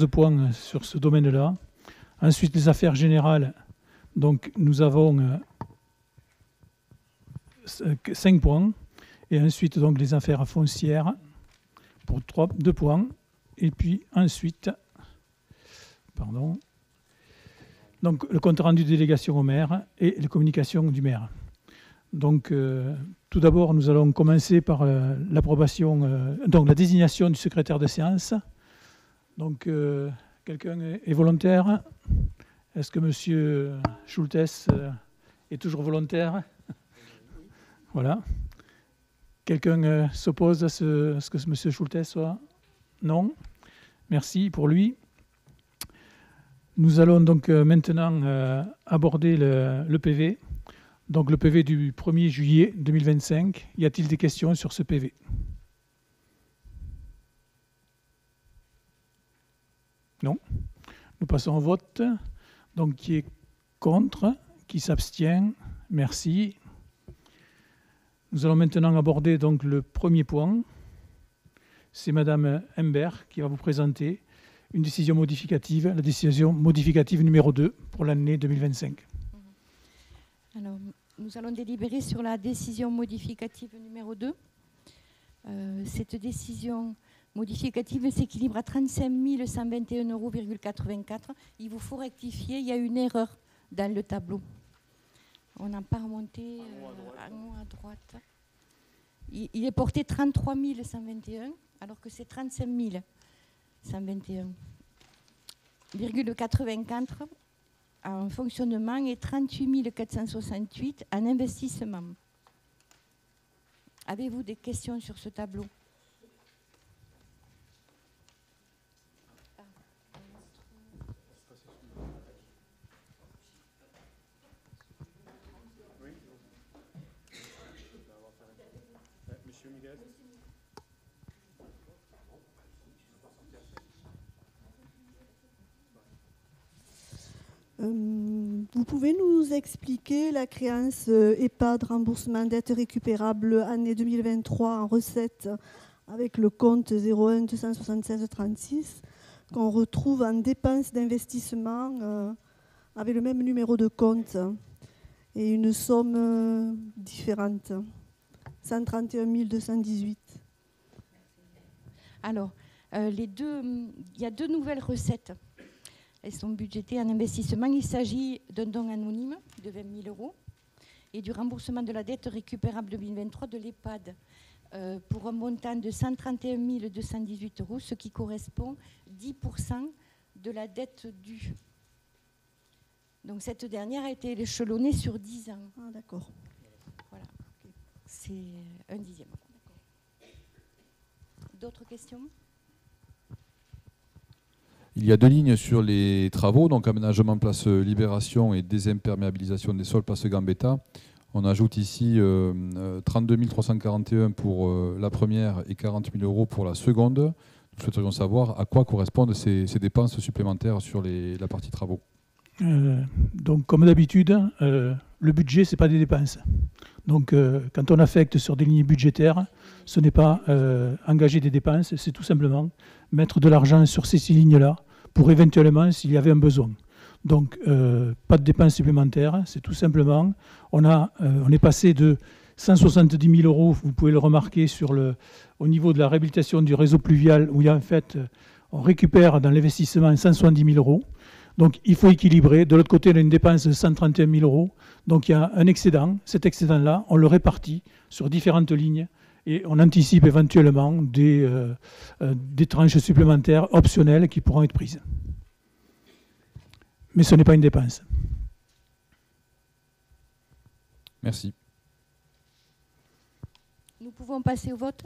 points sur ce domaine-là. Ensuite, les affaires générales. Donc, nous avons 5 points. Et ensuite, donc, les affaires foncières pour 2 points. Et puis ensuite, donc, le compte rendu de délégation au maire et les communications du maire. Donc, tout d'abord, nous allons commencer par l'approbation, donc la désignation du secrétaire de séance. Donc, quelqu'un est volontaire? Est-ce que M. Schultes est toujours volontaire? Voilà. Quelqu'un s'oppose à ce que M. Schultes soit? Non? Merci pour lui. Nous allons donc maintenant aborder le PV. Donc le PV du 1er juillet 2025. Y a-t-il des questions sur ce PV? Non. Nous passons au vote. Donc qui est contre? Qui s'abstient? Merci. Nous allons maintenant aborder donc le premier point. C'est Madame Imbert qui va vous présenter une décision modificative, la décision modificative numéro 2 pour l'année 2025. Alors, nous allons délibérer sur la décision modificative numéro 2. Cette décision modificative s'équilibre à 35 121,84 €. Il vous faut rectifier, il y a une erreur dans le tableau. On n'a pas remonté en haut à droite. Il est porté 33 121, alors que c'est 35 121,84 en fonctionnement et 38 468 en investissement. Avez-vous des questions sur ce tableau? Vous pouvez nous expliquer la créance EHPAD remboursement dette récupérable année 2023 en recette avec le compte 01 276 36 qu'on retrouve en dépenses d'investissement avec le même numéro de compte et une somme différente, 131 218. Alors, il y a 2 nouvelles recettes. Elles sont budgétées en investissement. Il s'agit d'un don anonyme de 20 000 € et du remboursement de la dette récupérable 2023 de l'EHPAD pour un montant de 131 218 €, ce qui correspond 10% de la dette due. Donc cette dernière a été échelonnée sur 10 ans. Ah, d'accord. Voilà. C'est un dixième. D'autres questions ? Il y a 2 lignes sur les travaux, donc aménagement place Libération et désimperméabilisation des sols place Gambetta. On ajoute ici 32 341 pour la première et 40 000 € pour la seconde. Nous souhaiterions savoir à quoi correspondent ces dépenses supplémentaires sur la partie travaux. Donc comme d'habitude, le budget, ce n'est pas des dépenses. Donc quand on affecte sur des lignes budgétaires, ce n'est pas engager des dépenses, c'est tout simplement mettre de l'argent sur ces 6 lignes-là pour éventuellement s'il y avait un besoin. Donc pas de dépenses supplémentaires, c'est tout simplement, on est passé de 170 000 €, vous pouvez le remarquer au niveau de la réhabilitation du réseau pluvial, où il y a en fait, on récupère dans l'investissement 170 000 €. Donc il faut équilibrer. De l'autre côté, on a une dépense de 131 000 €. Donc il y a un excédent. Cet excédent-là, on le répartit sur différentes lignes et on anticipe éventuellement des tranches supplémentaires optionnelles qui pourront être prises. Mais ce n'est pas une dépense. Merci. Nous pouvons passer au vote.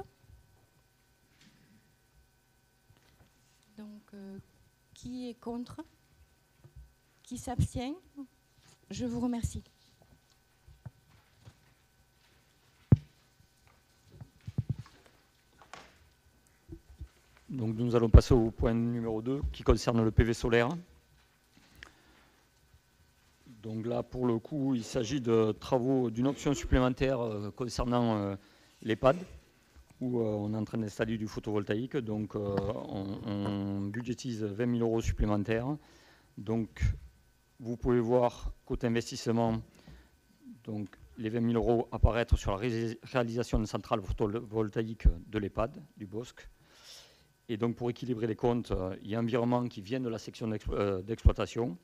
Donc, qui est contre? Qui s'abstient? Je vous remercie. Donc nous allons passer au point numéro 2 qui concerne le PV solaire. Donc là, pour le coup, il s'agit de travaux d'une option supplémentaire concernant l'EHPAD. où on est en train d'installer du photovoltaïque. Donc on budgétise 20 000 € supplémentaires. Donc vous pouvez voir côté investissement, donc les 20 000 € apparaître sur la réalisation d'une centrale photovoltaïque de l'EHPAD, du Bosc. Et donc pour équilibrer les comptes, il y a un virement qui vient de la section d'exploitation.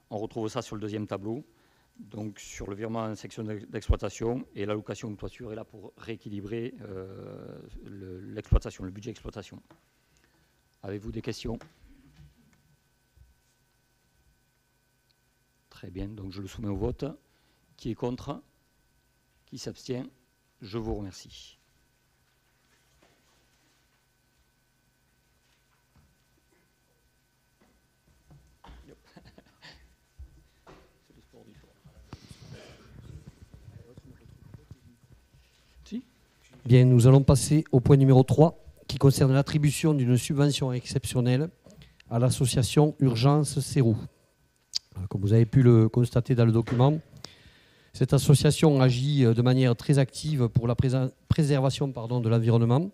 On retrouve ça sur le deuxième tableau. Donc sur le virement en section d'exploitation, et l'allocation de toiture est là pour rééquilibrer l'exploitation, le budget exploitation. Avez-vous des questions? Très bien, donc je le soumets au vote. Qui est contre? Qui s'abstient? Je vous remercie. Bien, nous allons passer au point numéro 3, qui concerne l'attribution d'une subvention exceptionnelle à l'association Urgence Cérou. Comme vous avez pu le constater dans le document, cette association agit de manière très active pour la préservation de l'environnement.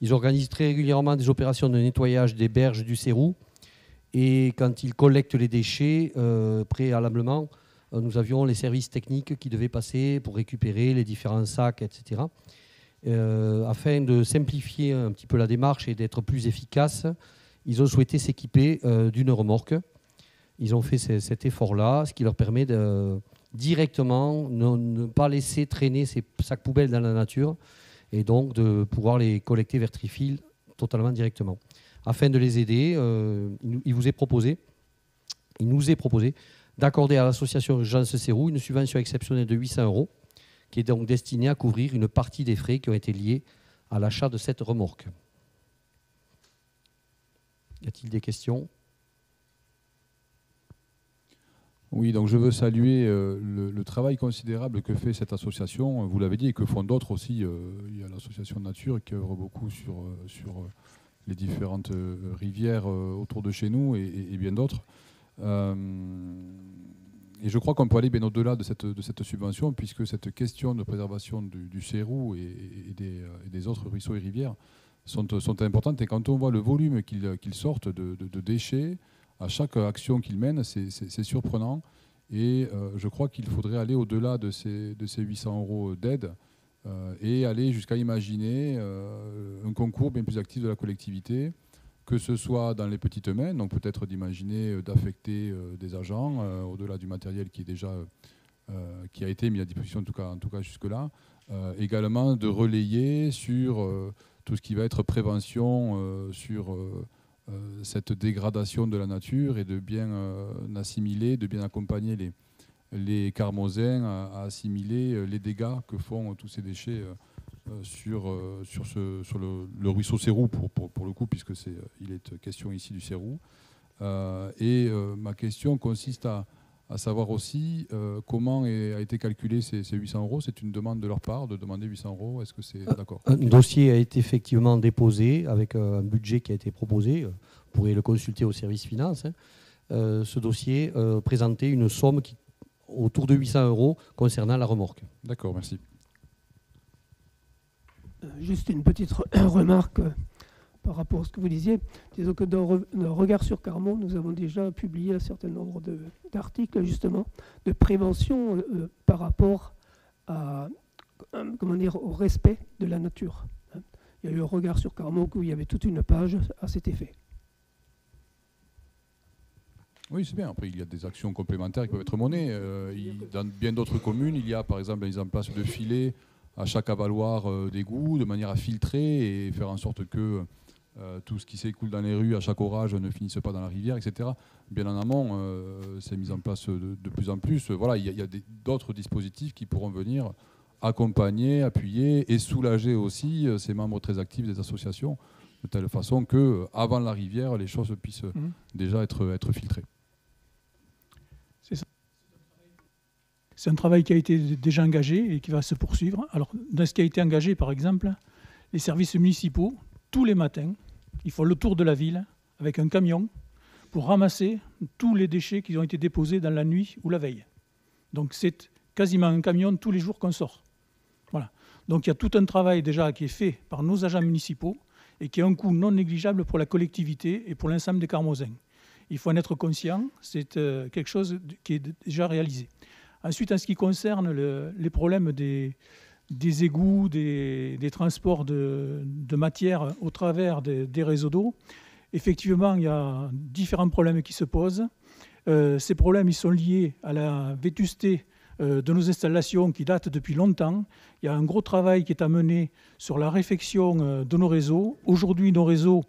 Ils organisent très régulièrement des opérations de nettoyage des berges du Cérou. Et quand ils collectent les déchets, préalablement, nous avions les services techniques qui devaient passer pour récupérer les différents sacs, etc. Afin de simplifier un petit peu la démarche et d'être plus efficace, ils ont souhaité s'équiper d'une remorque. Ils ont fait cet effort-là, ce qui leur permet de directement ne pas laisser traîner ces sacs poubelles dans la nature et donc de pouvoir les collecter vers Trifil totalement directement. Afin de les aider, il nous est proposé d'accorder à l'association Urgence Cérou une subvention exceptionnelle de 800 €, qui est donc destinée à couvrir une partie des frais qui ont été liés à l'achat de cette remorque. Y a-t-il des questions? Oui, donc je veux saluer le travail considérable que fait cette association, vous l'avez dit, et que font d'autres aussi. Il y a l'association Nature qui œuvre beaucoup sur les différentes rivières autour de chez nous et bien d'autres. Et je crois qu'on peut aller bien au-delà de cette subvention, puisque cette question de préservation du Cérou et des autres ruisseaux et rivières sont importantes. Et quand on voit le volume qu'ils sortent de déchets, à chaque action qu'ils mènent, c'est surprenant. Et je crois qu'il faudrait aller au-delà de ces 800 € d'aide et aller jusqu'à imaginer un concours bien plus actif de la collectivité, que ce soit dans les petites mains, donc peut-être d'imaginer d'affecter des agents au-delà du matériel qui a été mis à disposition en tout cas jusque-là, également de relayer sur tout ce qui va être prévention sur cette dégradation de la nature et de bien assimiler, de bien accompagner les Carmozins à assimiler les dégâts que font tous ces déchets sur le ruisseau Cérou, pour le coup, puisque il est question ici du Cérou. Ma question consiste à savoir aussi comment a été calculé ces 800 €. C'est une demande de leur part de demander 800 €. Est-ce que c'est d'accord? Un dossier a été effectivement déposé avec un budget qui a été proposé. Vous pourrez le consulter au service finance. Ce dossier présentait une somme autour de 800 € concernant la remorque. D'accord, merci. Juste une petite remarque par rapport à ce que vous disiez. Disons que dans Regard sur Carmont, nous avons déjà publié un certain nombre d'articles justement de prévention par rapport au respect de la nature. Il y a eu un Regard sur Carmont où il y avait toute une page à cet effet. Oui, c'est bien. Après, il y a des actions complémentaires qui peuvent être menées. Dans bien d'autres communes, il y a par exemple la mise en place de filets à chaque avaloir d'égout, de manière à filtrer et faire en sorte que tout ce qui s'écoule dans les rues à chaque orage ne finisse pas dans la rivière, etc. Bien en amont, c'est mis en place de plus en plus. Voilà, il y a d'autres dispositifs qui pourront venir accompagner, appuyer et soulager aussi ces membres très actifs des associations, de telle façon qu'avant la rivière, les choses puissent déjà être filtrées. C'est ça. C'est un travail qui a été déjà engagé et qui va se poursuivre. Alors, dans ce qui a été engagé, par exemple, les services municipaux, tous les matins, ils font le tour de la ville avec un camion pour ramasser tous les déchets qui ont été déposés dans la nuit ou la veille. Donc, c'est quasiment un camion tous les jours qu'on sort. Voilà. Donc il y a tout un travail déjà qui est fait par nos agents municipaux et qui a un coût non négligeable pour la collectivité et pour l'ensemble des Carmozins. Il faut en être conscient, c'est quelque chose qui est déjà réalisé. Ensuite, en ce qui concerne les problèmes des égouts, des transports de matière au travers des réseaux d'eau, effectivement, il y a différents problèmes qui se posent. Ces problèmes ils sont liés à la vétusté de nos installations qui datent depuis longtemps. Il y a un gros travail qui est à mener sur la réfection de nos réseaux. Aujourd'hui, nos réseaux,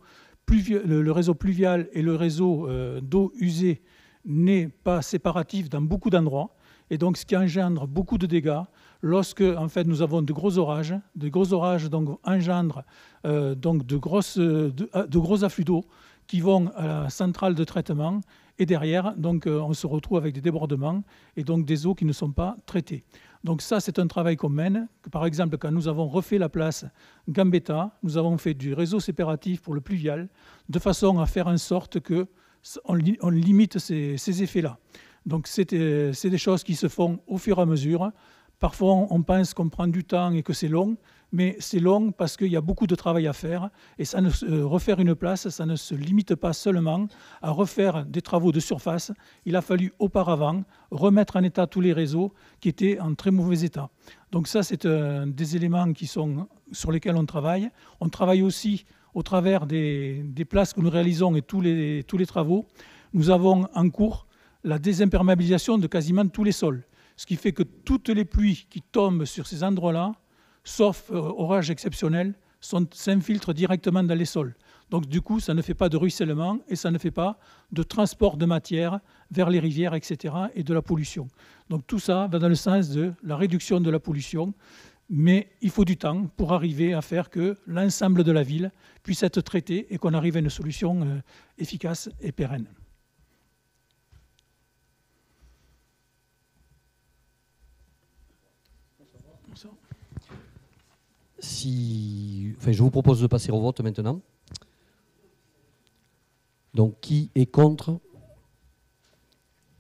le réseau pluvial et le réseau d'eau usée n'est pas séparatif dans beaucoup d'endroits. Et donc, ce qui engendre beaucoup de dégâts lorsque en fait, nous avons de gros orages. De gros orages donc, engendrent donc de gros afflux d'eau qui vont à la centrale de traitement. Et derrière, donc, on se retrouve avec des débordements et donc des eaux qui ne sont pas traitées. Donc ça, c'est un travail qu'on mène. Par exemple, quand nous avons refait la place Gambetta, nous avons fait du réseau séparatif pour le pluvial, de façon à faire en sorte qu'on limite ces effets-là. Donc c'est des choses qui se font au fur et à mesure. Parfois, on pense qu'on prend du temps et que c'est long, mais c'est long parce qu'il y a beaucoup de travail à faire. Et refaire une place, ça ne se limite pas seulement à refaire des travaux de surface. Il a fallu auparavant remettre en état tous les réseaux qui étaient en très mauvais état. Donc ça, c'est des éléments sur lesquels on travaille. On travaille aussi au travers des places que nous réalisons et tous les travaux. Nous avons en cours la désimperméabilisation de quasiment tous les sols. Ce qui fait que toutes les pluies qui tombent sur ces endroits-là, sauf orages exceptionnels, s'infiltrent directement dans les sols. Donc du coup, ça ne fait pas de ruissellement et ça ne fait pas de transport de matière vers les rivières, etc. et de la pollution. Donc tout ça va dans le sens de la réduction de la pollution, mais il faut du temps pour arriver à faire que l'ensemble de la ville puisse être traité et qu'on arrive à une solution efficace et pérenne. Je vous propose de passer au vote maintenant. Donc, qui est contre?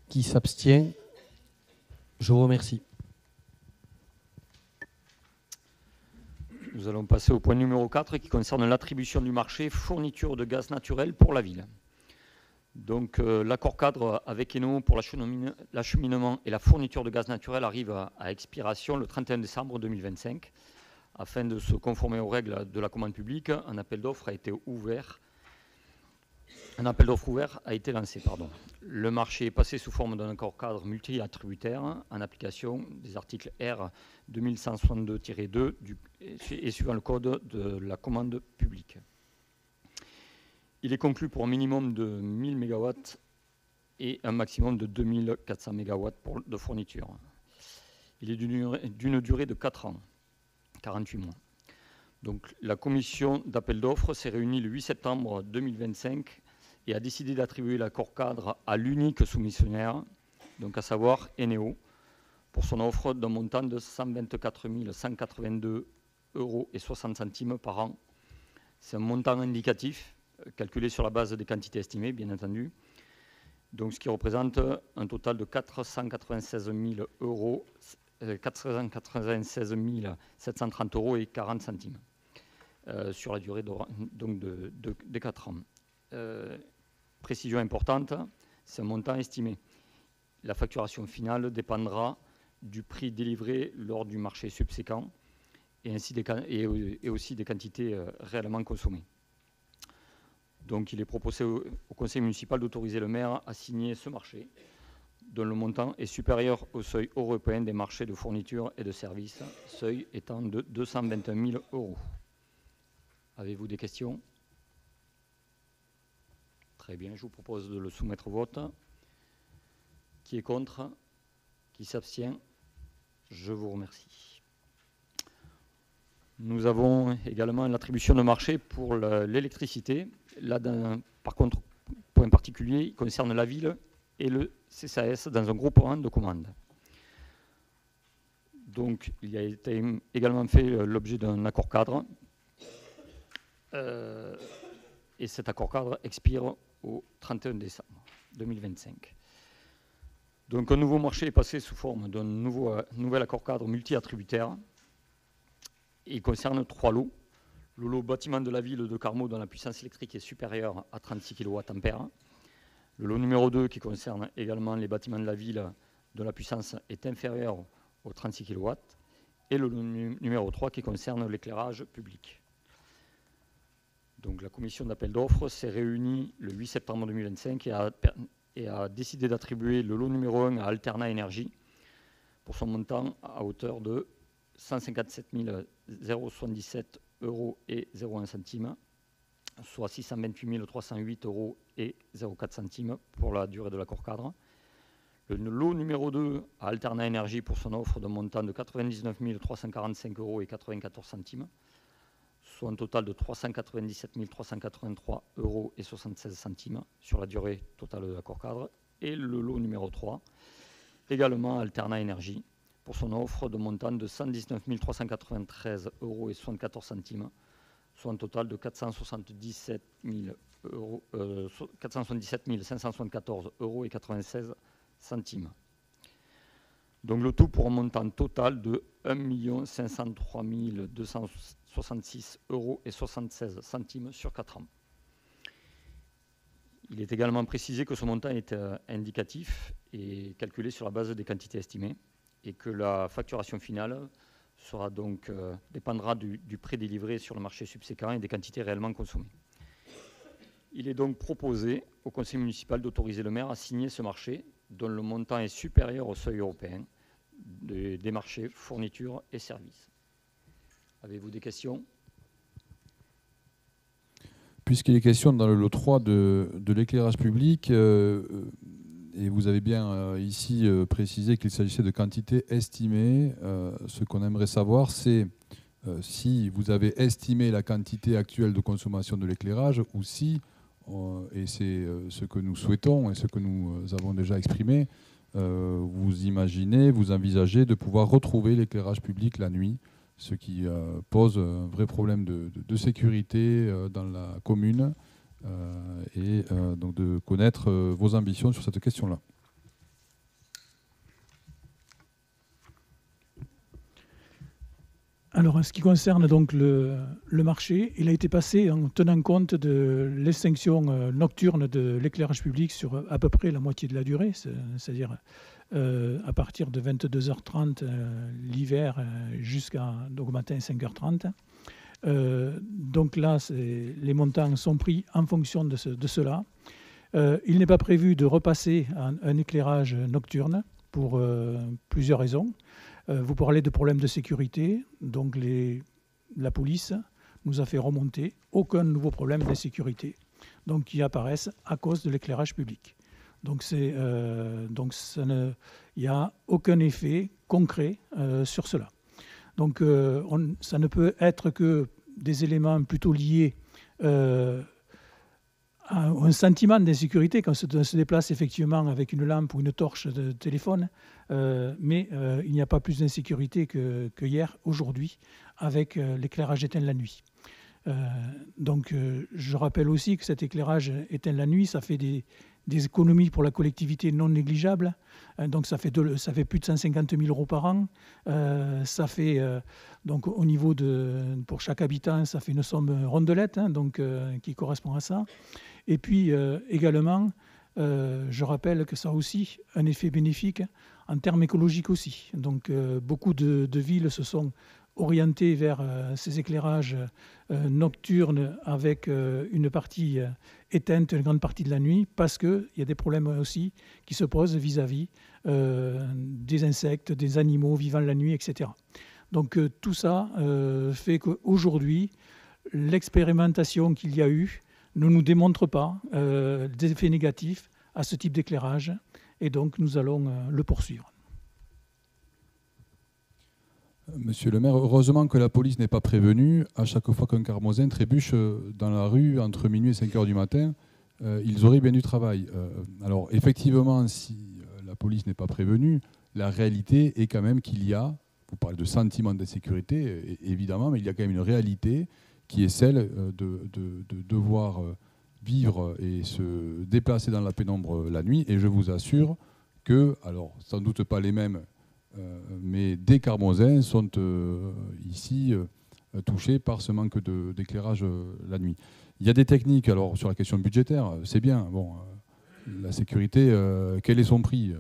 Qui s'abstient? Je vous remercie. Nous allons passer au point numéro 4 qui concerne l'attribution du marché fourniture de gaz naturel pour la ville. Donc, l'accord cadre avec Eno pour l'acheminement et la fourniture de gaz naturel arrive à expiration le 31 décembre 2025. Afin de se conformer aux règles de la commande publique, un appel d'offres ouvert a été lancé. Le marché est passé sous forme d'un accord cadre multi-attributaire en application des articles R 2162-2 et suivant le code de la commande publique. Il est conclu pour un minimum de 1000 MW et un maximum de 2400 MW de fourniture. Il est d'une durée de 4 ans. 48 mois. Donc, la commission d'appel d'offres s'est réunie le 8 septembre 2025 et a décidé d'attribuer l'accord cadre à l'unique soumissionnaire, donc à savoir Eneo, pour son offre d'un montant de 124 182,60 € par an. C'est un montant indicatif, calculé sur la base des quantités estimées, bien entendu, donc ce qui représente un total de 496 730 € et 40 centimes sur la durée de 4 ans. Précision importante, c'est un montant estimé. La facturation finale dépendra du prix délivré lors du marché subséquent et aussi des quantités réellement consommées. Donc il est proposé au conseil municipal d'autoriser le maire à signer ce marché, dont le montant est supérieur au seuil européen des marchés de fourniture et de services, seuil étant de 221 000 €. Avez-vous des questions? Très bien, je vous propose de le soumettre au vote. Qui est contre? Qui s'abstient? Je vous remercie. Nous avons également l'attribution de marché pour l'électricité. Là, par contre, point particulier, il concerne la ville et le CCAS dans un groupement de commandes. Donc, il a été également fait l'objet d'un accord cadre. Et cet accord cadre expire au 31 décembre 2025. Donc, un nouveau marché est passé sous forme d'un nouvel accord cadre multi-attributaire. il concerne 3 lots. Le lot bâtiment de la ville de Carmaux dont la puissance électrique est supérieure à 36 kWA. Le lot numéro 2 qui concerne également les bâtiments de la ville dont la puissance est inférieure aux 36 kW. Et le lot numéro 3 qui concerne l'éclairage public. Donc la commission d'appel d'offres s'est réunie le 8 septembre 2025 et a décidé d'attribuer le lot numéro 1 à Alterna Énergie pour son montant à hauteur de 157 077 € et 01 centimes, soit 628 308 € et 04 centimes pour la durée de l'accord cadre. Le lot numéro 2 à Alterna Énergie pour son offre d'un montant de 99 345 € et 94 centimes, soit un total de 397 383 € et 76 centimes sur la durée totale de l'accord cadre. Et le lot numéro 3, également à Alterna Énergie, pour son offre de montant de 119 393 € et 74 centimes, soit un total de 477 574 € et 96 centimes. Donc le tout pour un montant total de 1 503 266 € et 76 centimes sur 4 ans. Il est également précisé que ce montant est indicatif et calculé sur la base des quantités estimées et que la facturation finale sera donc, dépendra du prix délivré sur le marché subséquent et des quantités réellement consommées. Il est donc proposé au conseil municipal d'autoriser le maire à signer ce marché dont le montant est supérieur au seuil européen des marchés, fournitures et services. Avez-vous des questions ? Puisqu'il est question dans le lot 3 de l'éclairage public, et vous avez bien ici précisé qu'il s'agissait de quantités estimées, ce qu'on aimerait savoir, c'est si vous avez estimé la quantité actuelle de consommation de l'éclairage ou si, et c'est ce que nous souhaitons et ce que nous avons déjà exprimé, vous imaginez, vous envisagez de pouvoir retrouver l'éclairage public la nuit, ce qui pose un vrai problème de sécurité dans la commune et donc de connaître vos ambitions sur cette question-là. Alors, en ce qui concerne donc le marché, il a été passé en tenant compte de l'extinction nocturne de l'éclairage public sur à peu près la moitié de la durée, c'est-à-dire à partir de 22h30 l'hiver jusqu'à donc matin 5h30. Donc là, les montants sont pris en fonction de cela. Il n'est pas prévu de repasser à un éclairage nocturne pour plusieurs raisons. Vous parlez de problèmes de sécurité, donc la police nous a fait remonter aucun nouveau problème d'insécurité donc qui apparaissent à cause de l'éclairage public. Donc il n'y a aucun effet concret sur cela. Donc ça ne peut être que des éléments plutôt liés à un sentiment d'insécurité quand on se déplace effectivement avec une lampe ou une torche de téléphone, mais il n'y a pas plus d'insécurité que hier, aujourd'hui, avec l'éclairage éteint la nuit. Donc je rappelle aussi que cet éclairage éteint la nuit, ça fait des économies pour la collectivité non négligeables. Donc ça fait plus de 150 000 € par an. Ça fait donc au niveau pour chaque habitant, ça fait une somme rondelette, donc qui correspond à ça. Et puis également, je rappelle que ça a aussi un effet bénéfique en termes écologiques aussi. Donc beaucoup de villes se sont orientées vers ces éclairages nocturnes avec une partie éteinte une grande partie de la nuit parce qu'il y a des problèmes aussi qui se posent vis-à-vis des insectes, des animaux vivant la nuit, etc. Donc tout ça fait qu'aujourd'hui, l'expérimentation qu'il y a eu ne nous démontre pas des effets négatifs à ce type d'éclairage et donc nous allons le poursuivre. Monsieur le maire, heureusement que la police n'est pas prévenue. À chaque fois qu'un Carmoisin trébuche dans la rue entre minuit et 5 heures du matin, ils auraient bien du travail. Alors effectivement, si la police n'est pas prévenue, la réalité est quand même qu'il y a, vous parlez de sentiment d'insécurité, évidemment, mais il y a quand même une réalité qui est celle de devoir vivre et se déplacer dans la pénombre la nuit. Et je vous assure que, alors sans doute pas les mêmes, mais des Carmoisins sont ici touchés par ce manque d'éclairage la nuit. Il y a des techniques, alors sur la question budgétaire, c'est bien. Bon, la sécurité, quel est son prix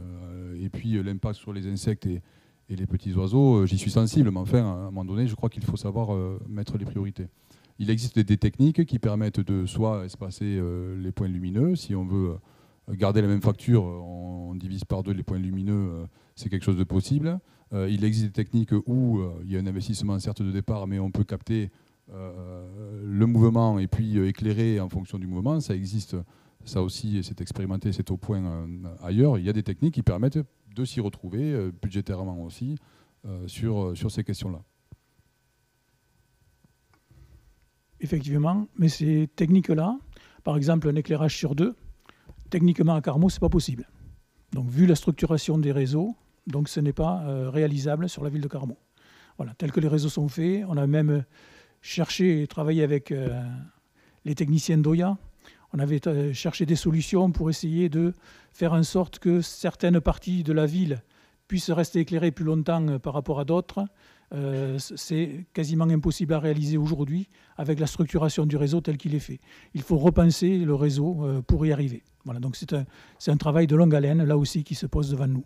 et puis l'impact sur les insectes et les petits oiseaux, j'y suis sensible, mais enfin, à un moment donné, je crois qu'il faut savoir mettre les priorités. Il existe des techniques qui permettent de soit espacer les points lumineux. Si on veut garder la même facture, on divise par 2 les points lumineux, c'est quelque chose de possible. Il existe des techniques où il y a un investissement certes de départ, mais on peut capter le mouvement et puis éclairer en fonction du mouvement. Ça existe, ça aussi, c'est expérimenté, c'est au point ailleurs. Il y a des techniques qui permettent de s'y retrouver, budgétairement aussi, sur ces questions-là. Effectivement, mais ces techniques-là, par exemple un éclairage sur 2, techniquement à Carmaux, ce n'est pas possible. Donc vu la structuration des réseaux, donc ce n'est pas réalisable sur la ville de Carmaux. Voilà, tel que les réseaux sont faits, on a même cherché et travaillé avec les techniciens d'Oya. On avait cherché des solutions pour essayer de faire en sorte que certaines parties de la ville puissent rester éclairées plus longtemps par rapport à d'autres. C'est quasiment impossible à réaliser aujourd'hui avec la structuration du réseau tel qu'il est fait. Il faut repenser le réseau pour y arriver. Voilà, donc c'est un travail de longue haleine, là aussi, qui se pose devant nous.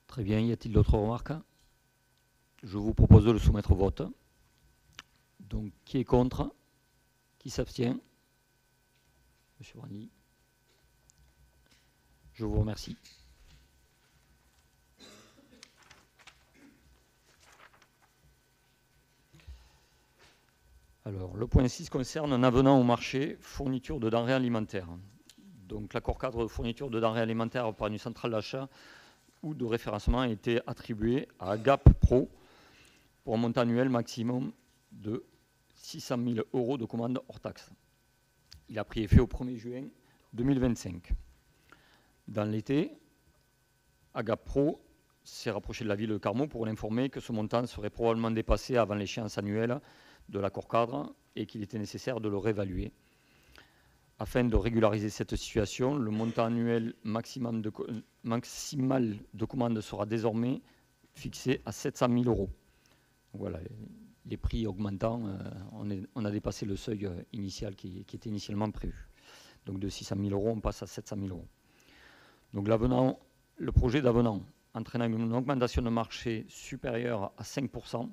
Très bien, y a-t-il d'autres remarques? Je vous propose de le soumettre au vote. Donc, qui est contre? Qui s'abstient? Monsieur Branly. Je vous remercie. Alors, le point 6 concerne un avenant au marché fourniture de denrées alimentaires. Donc, l'accord cadre de fourniture de denrées alimentaires par une centrale d'achat ou de référencement a été attribué à Gap Pro pour un montant annuel maximum de 600 000 € de commande hors taxe. Il a pris effet au 1er juin 2025. Dans l'été, Agap Pro s'est rapproché de la ville de Carmaux pour l'informer que ce montant serait probablement dépassé avant l'échéance annuelle de l'accord cadre et qu'il était nécessaire de le réévaluer. Afin de régulariser cette situation, le montant annuel maximal de commande sera désormais fixé à 700 000 €. Voilà, les prix augmentant, on a dépassé le seuil initial qui était initialement prévu. Donc de 600 000 €, on passe à 700 000 €. Donc le projet d'avenant entraînant une augmentation de marché supérieure à 5%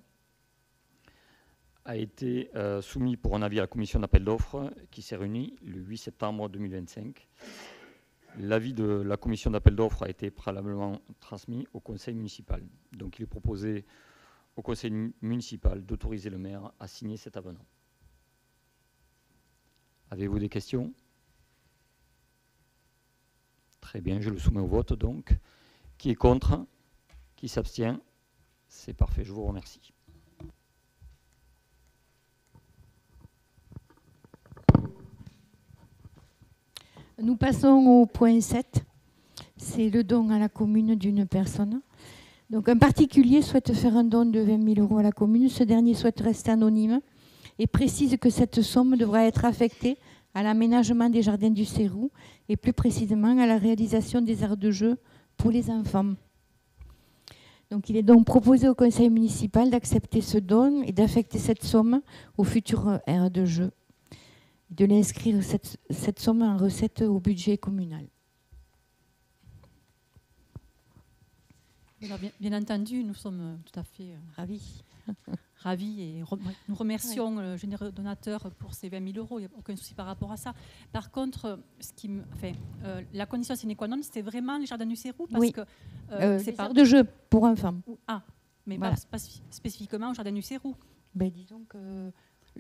a été soumis pour un avis à la commission d'appel d'offres qui s'est réunie le 8 septembre 2025. L'avis de la commission d'appel d'offres a été préalablement transmis au conseil municipal. Donc il est proposé au conseil municipal d'autoriser le maire à signer cet avenant. Avez-vous des questions? Très bien, je le soumets au vote donc. Qui est contre? Qui s'abstient? C'est parfait, je vous remercie. Nous passons au point 7. C'est le don à la commune d'une personne. Donc un particulier souhaite faire un don de 20 000 € à la commune. Ce dernier souhaite rester anonyme et précise que cette somme devra être affectée à l'aménagement des jardins du Cérou et plus précisément à la réalisation des aires de jeu pour les enfants. Donc, il est donc proposé au conseil municipal d'accepter ce don et d'affecter cette somme aux futures aires de jeu, de l'inscrire cette somme en recette au budget communal. Alors, bien entendu, nous sommes tout à fait ravis et nous remercions le généreux donateur pour ces 20 000 €. Il n'y a aucun souci par rapport à ça. Par contre, la condition sine qua non, c'était vraiment les jardins du Cérou parce oui. Que c'est pas de jeu pour enfants. Ah, mais voilà. pas spécifiquement au jardin du Cérou. Ben, disons que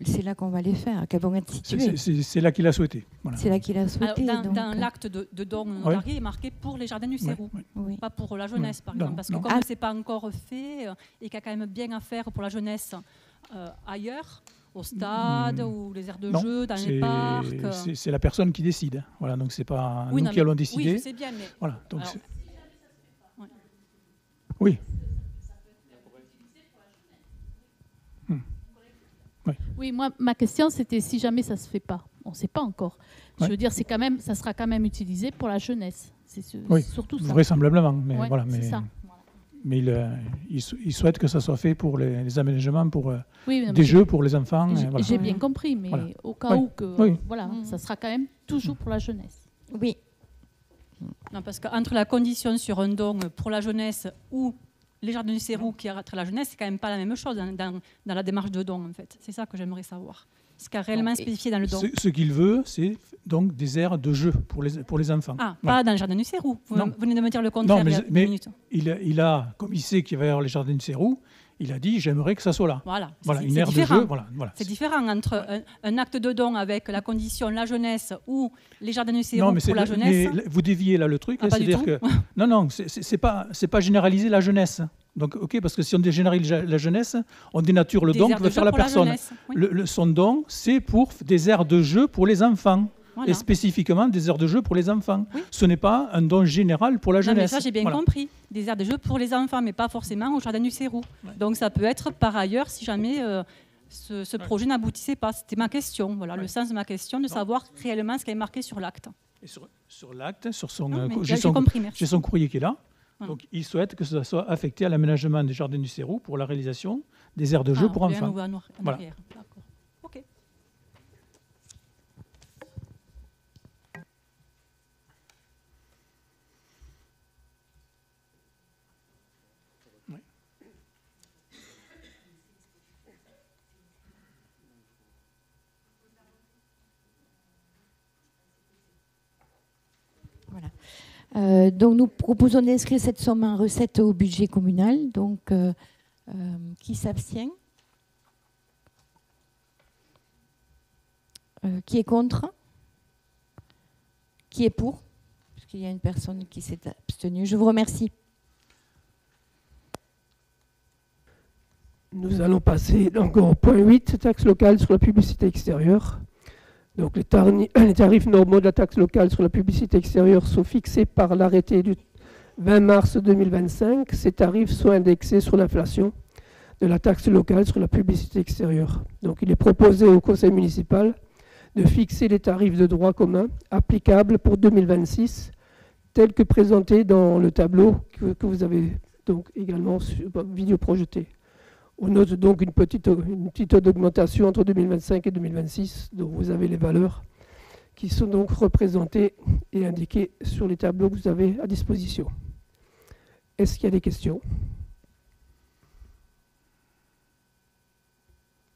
c'est là qu'on va les faire, qu'elles vont être situées. C'est là qu'il a souhaité. Voilà. C'est là qu'il a souhaité. Alors, dans l'acte de don honorarié, il est marqué pour les jardins du Cérou, pas pour la jeunesse, par exemple. Parce que comme ce n'est pas encore fait et qu'il y a quand même bien à faire pour la jeunesse ailleurs, au stade ou les aires de jeu, dans les parcs. C'est la personne qui décide. Voilà, donc c'est pas nous qui allons décider. Oui, je sais bien, mais voilà, donc alors, oui. Oui, moi, ma question, c'était si jamais ça ne se fait pas. On ne sait pas encore. Je veux dire, ça sera quand même utilisé pour la jeunesse. C'est surtout ça. Vraisemblablement. Mais ouais, voilà, c'est ça. mais il souhaite que ça soit fait pour les aménagements, pour oui, des jeux pour les enfants. J'ai bien compris, mais voilà. Au cas où que, voilà, ça sera quand même toujours pour la jeunesse. Oui. Non, parce qu'entre la condition sur un don pour la jeunesse ou les jardins du Sérou qui arrêtent la jeunesse, c'est quand même pas la même chose dans la démarche de don, en fait. C'est ça que j'aimerais savoir. Ce qu'il y a réellement spécifié dans le don. Ce qu'il veut, c'est donc des aires de jeu pour les enfants. Ah, pas dans le jardin du Sérou. Vous venez de me dire le contraire. Non, mais il a, comme il sait qu'il va y avoir les jardins du Sérou, il a dit j'aimerais que ça soit là. Voilà, une aire de jeu. Voilà. C'est différent entre un acte de don avec la condition la jeunesse ou les jardins du Sérou pour la jeunesse. Mais vous déviez là le truc. C'est-à-dire que non, c'est pas généraliser la jeunesse. Donc, parce que si on dégénéralise la jeunesse, on dénature le don que veut faire la personne. Son don, c'est pour des aires de jeu pour les enfants. Voilà. Et spécifiquement des aires de jeu pour les enfants. Oui. Ce n'est pas un don général pour la jeunesse. Mais ça, j'ai bien compris. Des aires de jeu pour les enfants, mais pas forcément au jardin du Sérou. Ouais. Donc, ça peut être par ailleurs si jamais ce projet n'aboutissait pas. C'était ma question. Voilà, le sens de ma question, de savoir réellement ce qui est marqué sur l'acte. Et sur l'acte, sur son, j'ai son courrier qui est là. Donc, il souhaite que ça soit affecté à l'aménagement des jardins du Sérou pour la réalisation des aires de jeu pour enfants. Voilà. OK. Donc nous proposons d'inscrire cette somme en recette au budget communal. Donc, qui s'abstient? Qui est contre? Qui est pour? Puisqu'il y a une personne qui s'est abstenue. Je vous remercie. Nous allons passer donc au point 8, taxe locale sur la publicité extérieure. Donc les tarifs normaux de la taxe locale sur la publicité extérieure sont fixés par l'arrêté du 20 mars 2025. Ces tarifs sont indexés sur l'inflation de la taxe locale sur la publicité extérieure. Donc il est proposé au conseil municipal de fixer les tarifs de droit commun applicables pour 2026, tels que présentés dans le tableau que vous avez donc également vidéo projeté. On note donc une petite augmentation entre 2025 et 2026, dont vous avez les valeurs qui sont donc représentées et indiquées sur les tableaux que vous avez à disposition. Est-ce qu'il y a des questions?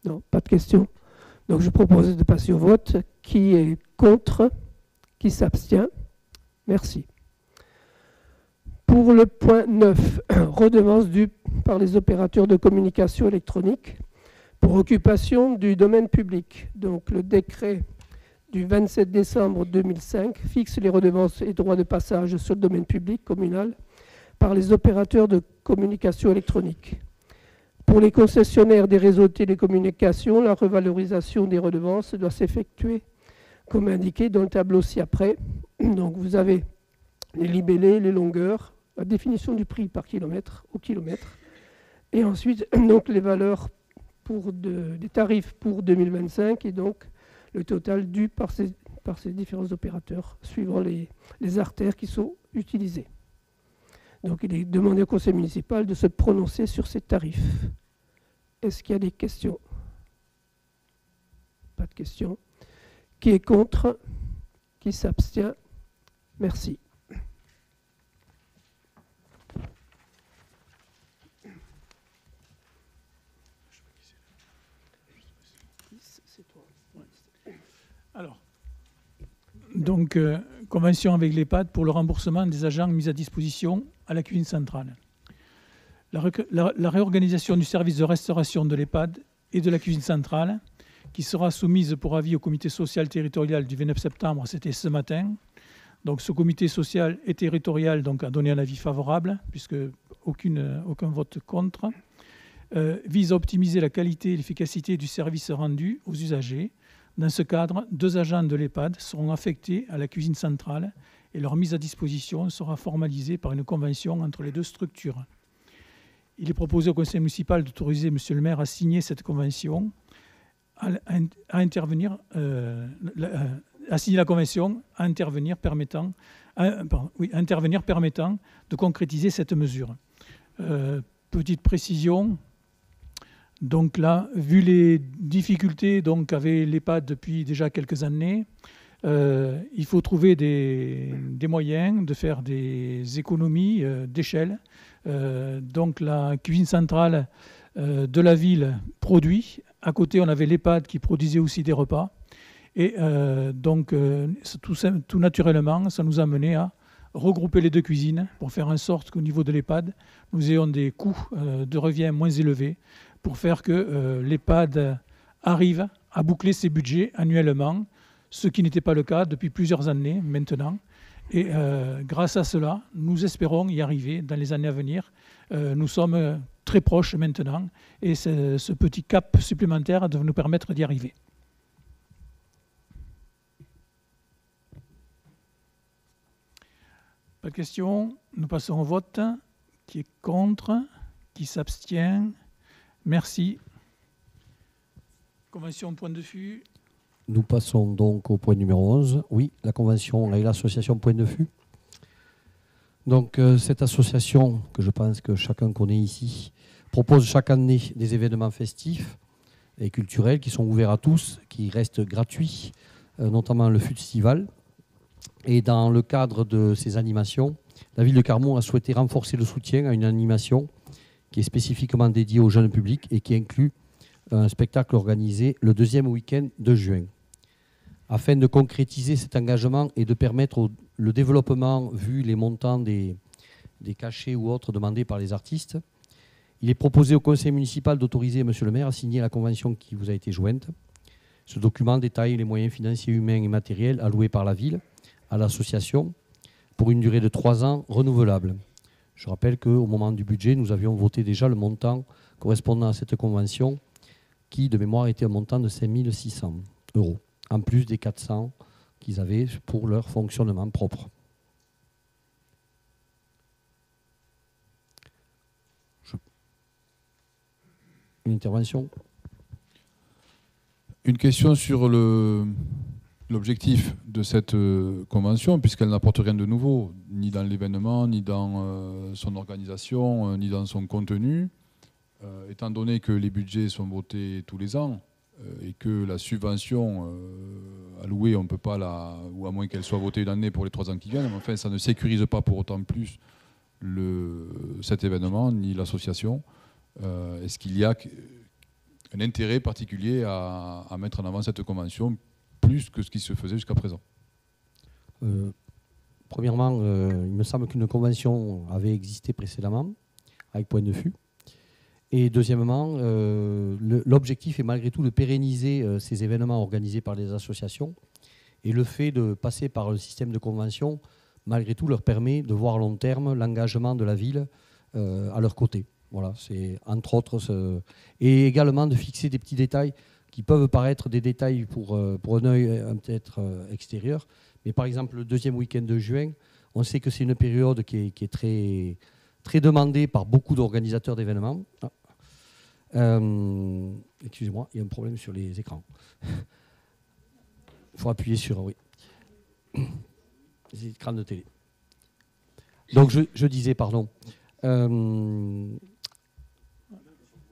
Non, pas de questions. Donc je propose de passer au vote. Qui est contre? Qui s'abstient? Merci. Pour le point 9, redevance due par les opérateurs de communication électronique pour occupation du domaine public. Donc le décret du 27 décembre 2005 fixe les redevances et droits de passage sur le domaine public communal par les opérateurs de communication électronique. Pour les concessionnaires des réseaux de télécommunications, la revalorisation des redevances doit s'effectuer comme indiqué dans le tableau ci-après. Donc vous avez les libellés, les longueurs, la définition du prix par kilomètre au kilomètre, et ensuite donc les valeurs des tarifs pour 2025 et donc le total dû par ces différents opérateurs suivant les artères qui sont utilisées. Donc il est demandé au conseil municipal de se prononcer sur ces tarifs. Est-ce qu'il y a des questions? Pas de questions. Qui est contre? Qui s'abstient? Merci. Alors, donc, convention avec l'EHPAD pour le remboursement des agents mis à disposition à la cuisine centrale. La réorganisation du service de restauration de l'EHPAD et de la cuisine centrale, qui sera soumise pour avis au comité social territorial du 29 septembre, c'était ce matin. Donc, ce comité social et territorial donc, a donné un avis favorable, puisque aucun vote contre, vise à optimiser la qualité et l'efficacité du service rendu aux usagers. Dans ce cadre, 2 agents de l'EHPAD seront affectés à la cuisine centrale et leur mise à disposition sera formalisée par une convention entre les 2 structures. Il est proposé au conseil municipal d'autoriser M. le maire à signer cette convention, à signer la convention, à intervenir permettant de concrétiser cette mesure. Petite précision, donc là, vu les difficultés qu'avait l'EHPAD depuis déjà quelques années, il faut trouver des moyens de faire des économies d'échelle. Donc la cuisine centrale de la ville produit. À côté, on avait l'EHPAD qui produisait aussi des repas. Et tout naturellement, ça nous a mené à regrouper les deux cuisines pour faire en sorte qu'au niveau de l'EHPAD, nous ayons des coûts de revient moins élevés pour faire que l'EHPAD arrive à boucler ses budgets annuellement, ce qui n'était pas le cas depuis plusieurs années maintenant. Et grâce à cela, nous espérons y arriver dans les années à venir. Nous sommes très proches maintenant et ce petit cap supplémentaire doit nous permettre d'y arriver. Pas de questions. Nous passons au vote. Qui est contre? Qui s'abstient? Merci. Convention Point de Fût. Nous passons donc au point numéro 11. Oui, la convention avec l'association Point de Fût. Donc cette association, que je pense que chacun connaît ici, propose chaque année des événements festifs et culturels qui sont ouverts à tous, qui restent gratuits, notamment le festival. Et dans le cadre de ces animations, la ville de Carmont a souhaité renforcer le soutien à une animation qui est spécifiquement dédiée au jeune public et qui inclut un spectacle organisé le deuxième week-end de juin. Afin de concrétiser cet engagement et de permettre le développement, vu les montants des cachets ou autres demandés par les artistes, il est proposé au conseil municipal d'autoriser Monsieur le maire à signer la convention qui vous a été jointe. Ce document détaille les moyens financiers, humains et matériels alloués par la ville à l'association pour une durée de 3 ans renouvelable. Je rappelle qu'au moment du budget, nous avions voté déjà le montant correspondant à cette convention qui, de mémoire, était un montant de 5 600 €, en plus des 400 qu'ils avaient pour leur fonctionnement propre. Une intervention? Une question sur l'objectif de cette convention, puisqu'elle n'apporte rien de nouveau, ni dans l'événement, ni dans son organisation, ni dans son contenu. Étant donné que les budgets sont votés tous les ans et que la subvention allouée, on ne peut pas ou à moins qu'elle soit votée une année pour les 3 ans qui viennent, mais enfin, ça ne sécurise pas pour autant plus cet événement, ni l'association. Est-ce qu'il y a un intérêt particulier à mettre en avant cette convention plus que ce qui se faisait jusqu'à présent? Premièrement, il me semble qu'une convention avait existé précédemment avec Point de Fût. Et deuxièmement, l'objectif est malgré tout de pérenniser ces événements organisés par les associations. Et le fait de passer par le système de convention, malgré tout, leur permet de voir à long terme l'engagement de la ville à leur côté. Voilà, c'est entre autres. Et également de fixer des petits détails qui peuvent paraître des détails pour un œil peut-être extérieur. Mais par exemple, le deuxième week-end de juin, on sait que c'est une période qui est très, très demandée par beaucoup d'organisateurs d'événements. Excusez-moi, il y a un problème sur les écrans. Il faut appuyer sur, oui, les écrans de télé. Donc je disais, pardon,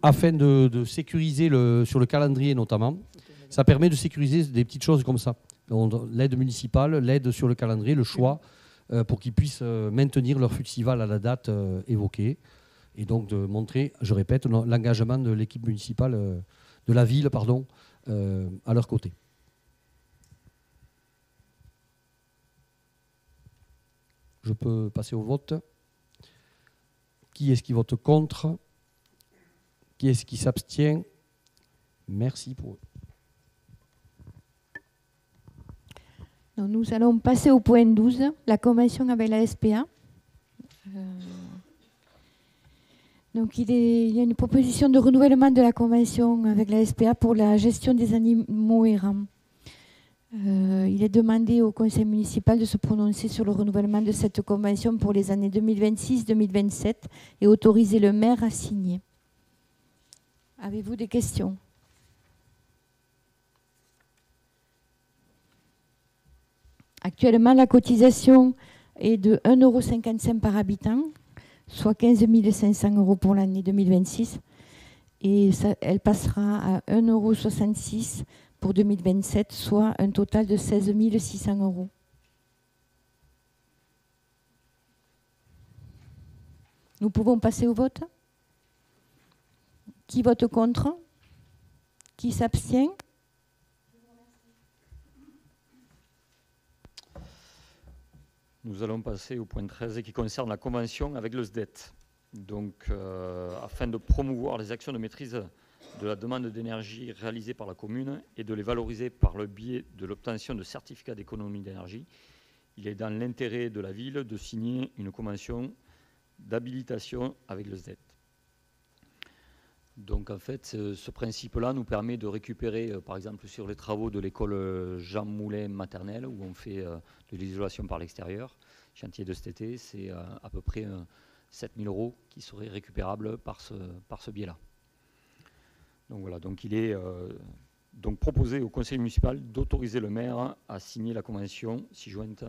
afin de sécuriser sur le calendrier notamment, ça permet de sécuriser des petites choses comme ça. L'aide municipale, l'aide sur le calendrier, le choix, pour qu'ils puissent maintenir leur festival à la date évoquée. Et donc de montrer, je répète, l'engagement de l'équipe municipale, de la ville, pardon, à leur côté. Je peux passer au vote. Qui est-ce qui vote contre? Qui est-ce qui s'abstient? Merci pour eux. Donc nous allons passer au point 12, la convention avec la SPA. Donc il y a une proposition de renouvellement de la convention avec la SPA pour la gestion des animaux errants. Il est demandé au conseil municipal de se prononcer sur le renouvellement de cette convention pour les années 2026-2027 et autoriser le maire à signer. Avez-vous des questions? Actuellement, la cotisation est de 1,55 € par habitant, soit 15 500 € pour l'année 2026. Et elle passera à 1,66 € pour 2027, soit un total de 16 600 €. Nous pouvons passer au vote. Qui vote contre? Qui s'abstient? Nous allons passer au point 13 qui concerne la convention avec le SDET. Donc, afin de promouvoir les actions de maîtrise de la demande d'énergie réalisées par la commune et de les valoriser par le biais de l'obtention de certificats d'économie d'énergie, il est dans l'intérêt de la ville de signer une convention d'habilitation avec le SDET. Donc en fait, ce principe-là nous permet de récupérer, par exemple sur les travaux de l'école Jean Moulin maternelle, où on fait de l'isolation par l'extérieur, chantier de cet été, c'est à peu près 7 000 € qui seraient récupérables par ce biais-là. Donc voilà, donc il est donc proposé au conseil municipal d'autoriser le maire à signer la convention ci-jointe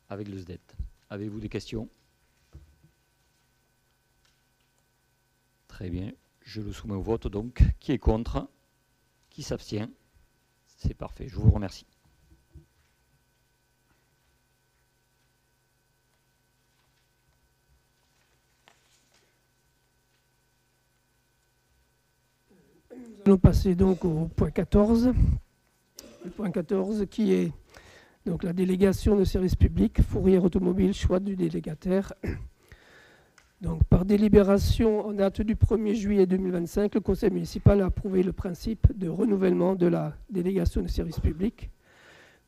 avec le SDET. Avez-vous des questions? Très bien. Je le soumets au vote, donc. Qui est contre? Qui s'abstient? C'est parfait, je vous remercie. Nous allons passer donc au point 14. Le point 14 qui est donc la délégation de service public, fourrière automobile, choix du délégataire. Donc, par délibération en date du 1er juillet 2025, le conseil municipal a approuvé le principe de renouvellement de la délégation de service public,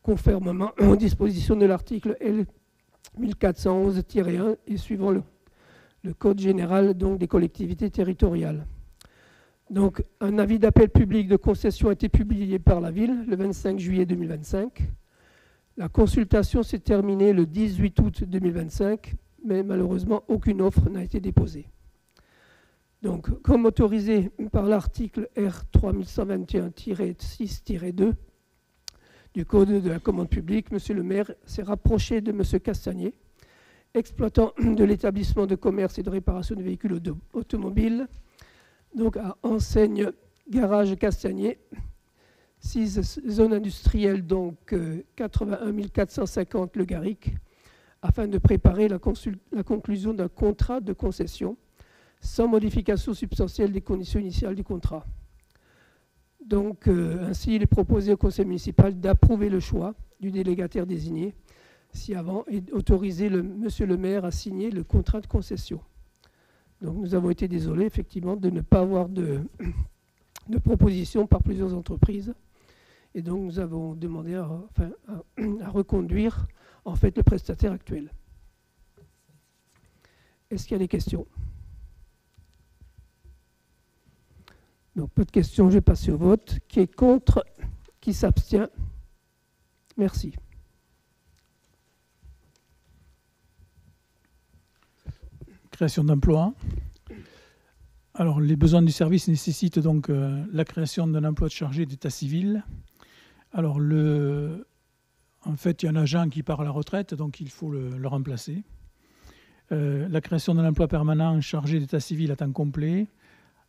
conformément aux dispositions de l'article L 1411-1 et suivant le Code général donc, des collectivités territoriales. Donc, un avis d'appel public de concession a été publié par la ville le 25 juillet 2025. La consultation s'est terminée le 18 août 2025. Mais malheureusement, aucune offre n'a été déposée. Donc, comme autorisé par l'article R 3121-6-2 du Code de la commande publique, M. le maire s'est rapproché de M. Castagnier, exploitant de l'établissement de commerce et de réparation de véhicules automobiles, donc à enseigne Garage Castagnier, 6 zones industrielles, donc 81 450 Le Garric, afin de préparer la conclusion d'un contrat de concession sans modification substantielle des conditions initiales du contrat. Donc, ainsi, il est proposé au conseil municipal d'approuver le choix du délégataire désigné ci-avant et d'autoriser monsieur le maire à signer le contrat de concession. Donc, nous avons été désolés, effectivement, de ne pas avoir de proposition par plusieurs entreprises. Et donc, nous avons demandé à reconduire en fait le prestataire actuel. Est-ce qu'il y a des questions? Donc, pas de questions, je vais passer au vote. Qui est contre? Qui s'abstient? Merci. Création d'emplois. Alors, les besoins du service nécessitent donc la création d'un emploi de chargé d'état civil. Alors, en fait, il y a un agent qui part à la retraite, donc il faut le remplacer. La création d'un emploi permanent chargé d'état civil à temps complet.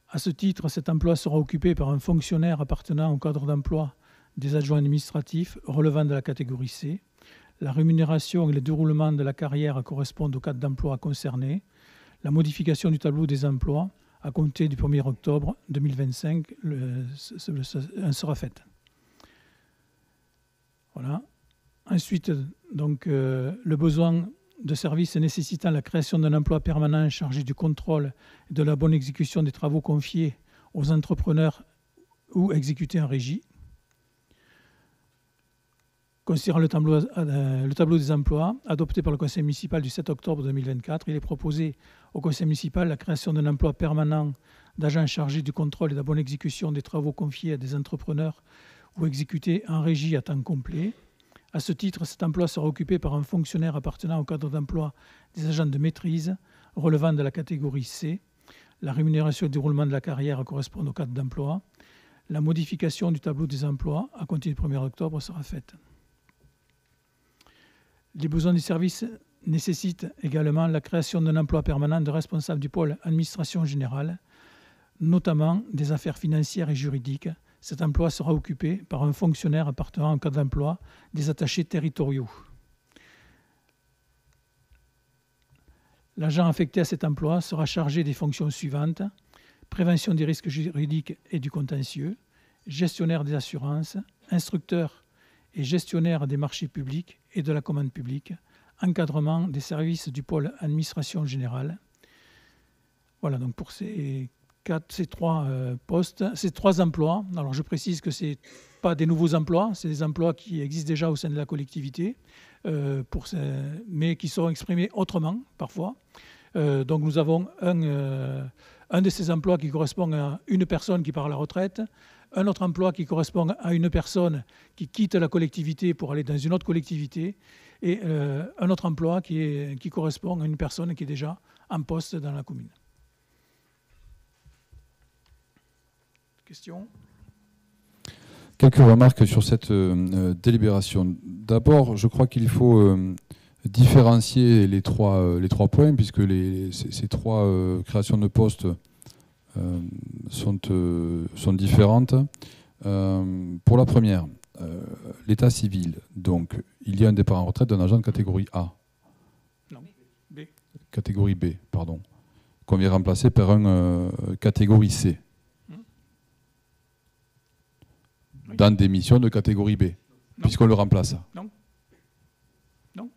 À ce titre, cet emploi sera occupé par un fonctionnaire appartenant au cadre d'emploi des adjoints administratifs relevant de la catégorie C. La rémunération et le déroulement de la carrière correspondent au cadre d'emploi concerné. La modification du tableau des emplois à compter du 1er octobre 2025 sera faite. Voilà. Ensuite, donc, le besoin de services nécessitant la création d'un emploi permanent chargé du contrôle et de la bonne exécution des travaux confiés aux entrepreneurs ou exécutés en régie. Considérant le tableau des emplois adopté par le conseil municipal du 7 octobre 2024, il est proposé au conseil municipal la création d'un emploi permanent d'agent chargé du contrôle et de la bonne exécution des travaux confiés à des entrepreneurs ou exécutés en régie à temps complet. À ce titre, cet emploi sera occupé par un fonctionnaire appartenant au cadre d'emploi des agents de maîtrise relevant de la catégorie C. La rémunération et le déroulement de la carrière correspondent au cadre d'emploi. La modification du tableau des emplois à compter du 1er octobre sera faite. Les besoins du service nécessite également la création d'un emploi permanent de responsable du pôle administration générale, notamment des affaires financières et juridiques. Cet emploi sera occupé par un fonctionnaire appartenant au cadre d'emploi des attachés territoriaux. L'agent affecté à cet emploi sera chargé des fonctions suivantes: prévention des risques juridiques et du contentieux, gestionnaire des assurances, instructeur et gestionnaire des marchés publics et de la commande publique, encadrement des services du pôle administration générale. Voilà, donc pour ces trois postes, ces trois emplois. Alors je précise que ce n'est pas des nouveaux emplois, c'est des emplois qui existent déjà au sein de la collectivité, mais qui sont exprimés autrement parfois. Donc nous avons un de ces emplois qui correspond à une personne qui part à la retraite, un autre emploi qui correspond à une personne qui quitte la collectivité pour aller dans une autre collectivité, et un autre emploi qui correspond à une personne qui est déjà en poste dans la commune. Question ? Quelques remarques sur cette délibération. D'abord, je crois qu'il faut différencier les trois points, puisque ces trois créations de postes sont différentes. Pour la première, l'état civil. Donc, il y a un départ en retraite d'un agent de catégorie A. Non, B. Catégorie B, pardon. Qu'on vient remplacer par un catégorie C. Dans des missions de catégorie B, puisqu'on le remplace. Non. Non.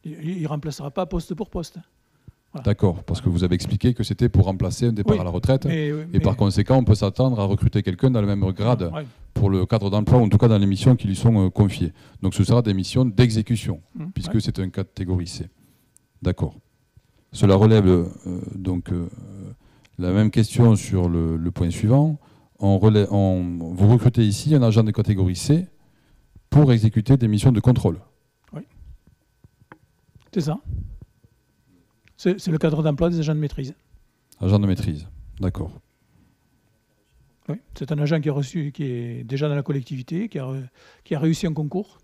Il ne remplacera pas poste pour poste. Voilà. D'accord, parce que vous avez expliqué que c'était pour remplacer un départ à la retraite. Et par conséquent, on peut s'attendre à recruter quelqu'un dans le même grade pour le cadre d'emploi, ou en tout cas dans les missions qui lui sont confiées. Donc ce sera des missions d'exécution, puisque c'est une catégorie C. D'accord. Cela relève donc la même question sur le point suivant. Vous recrutez ici un agent de catégorie C pour exécuter des missions de contrôle. Oui. C'est ça. C'est le cadre d'emploi des agents de maîtrise. Agent de maîtrise, d'accord. Oui, c'est un agent qui est déjà dans la collectivité, qui a réussi un concours.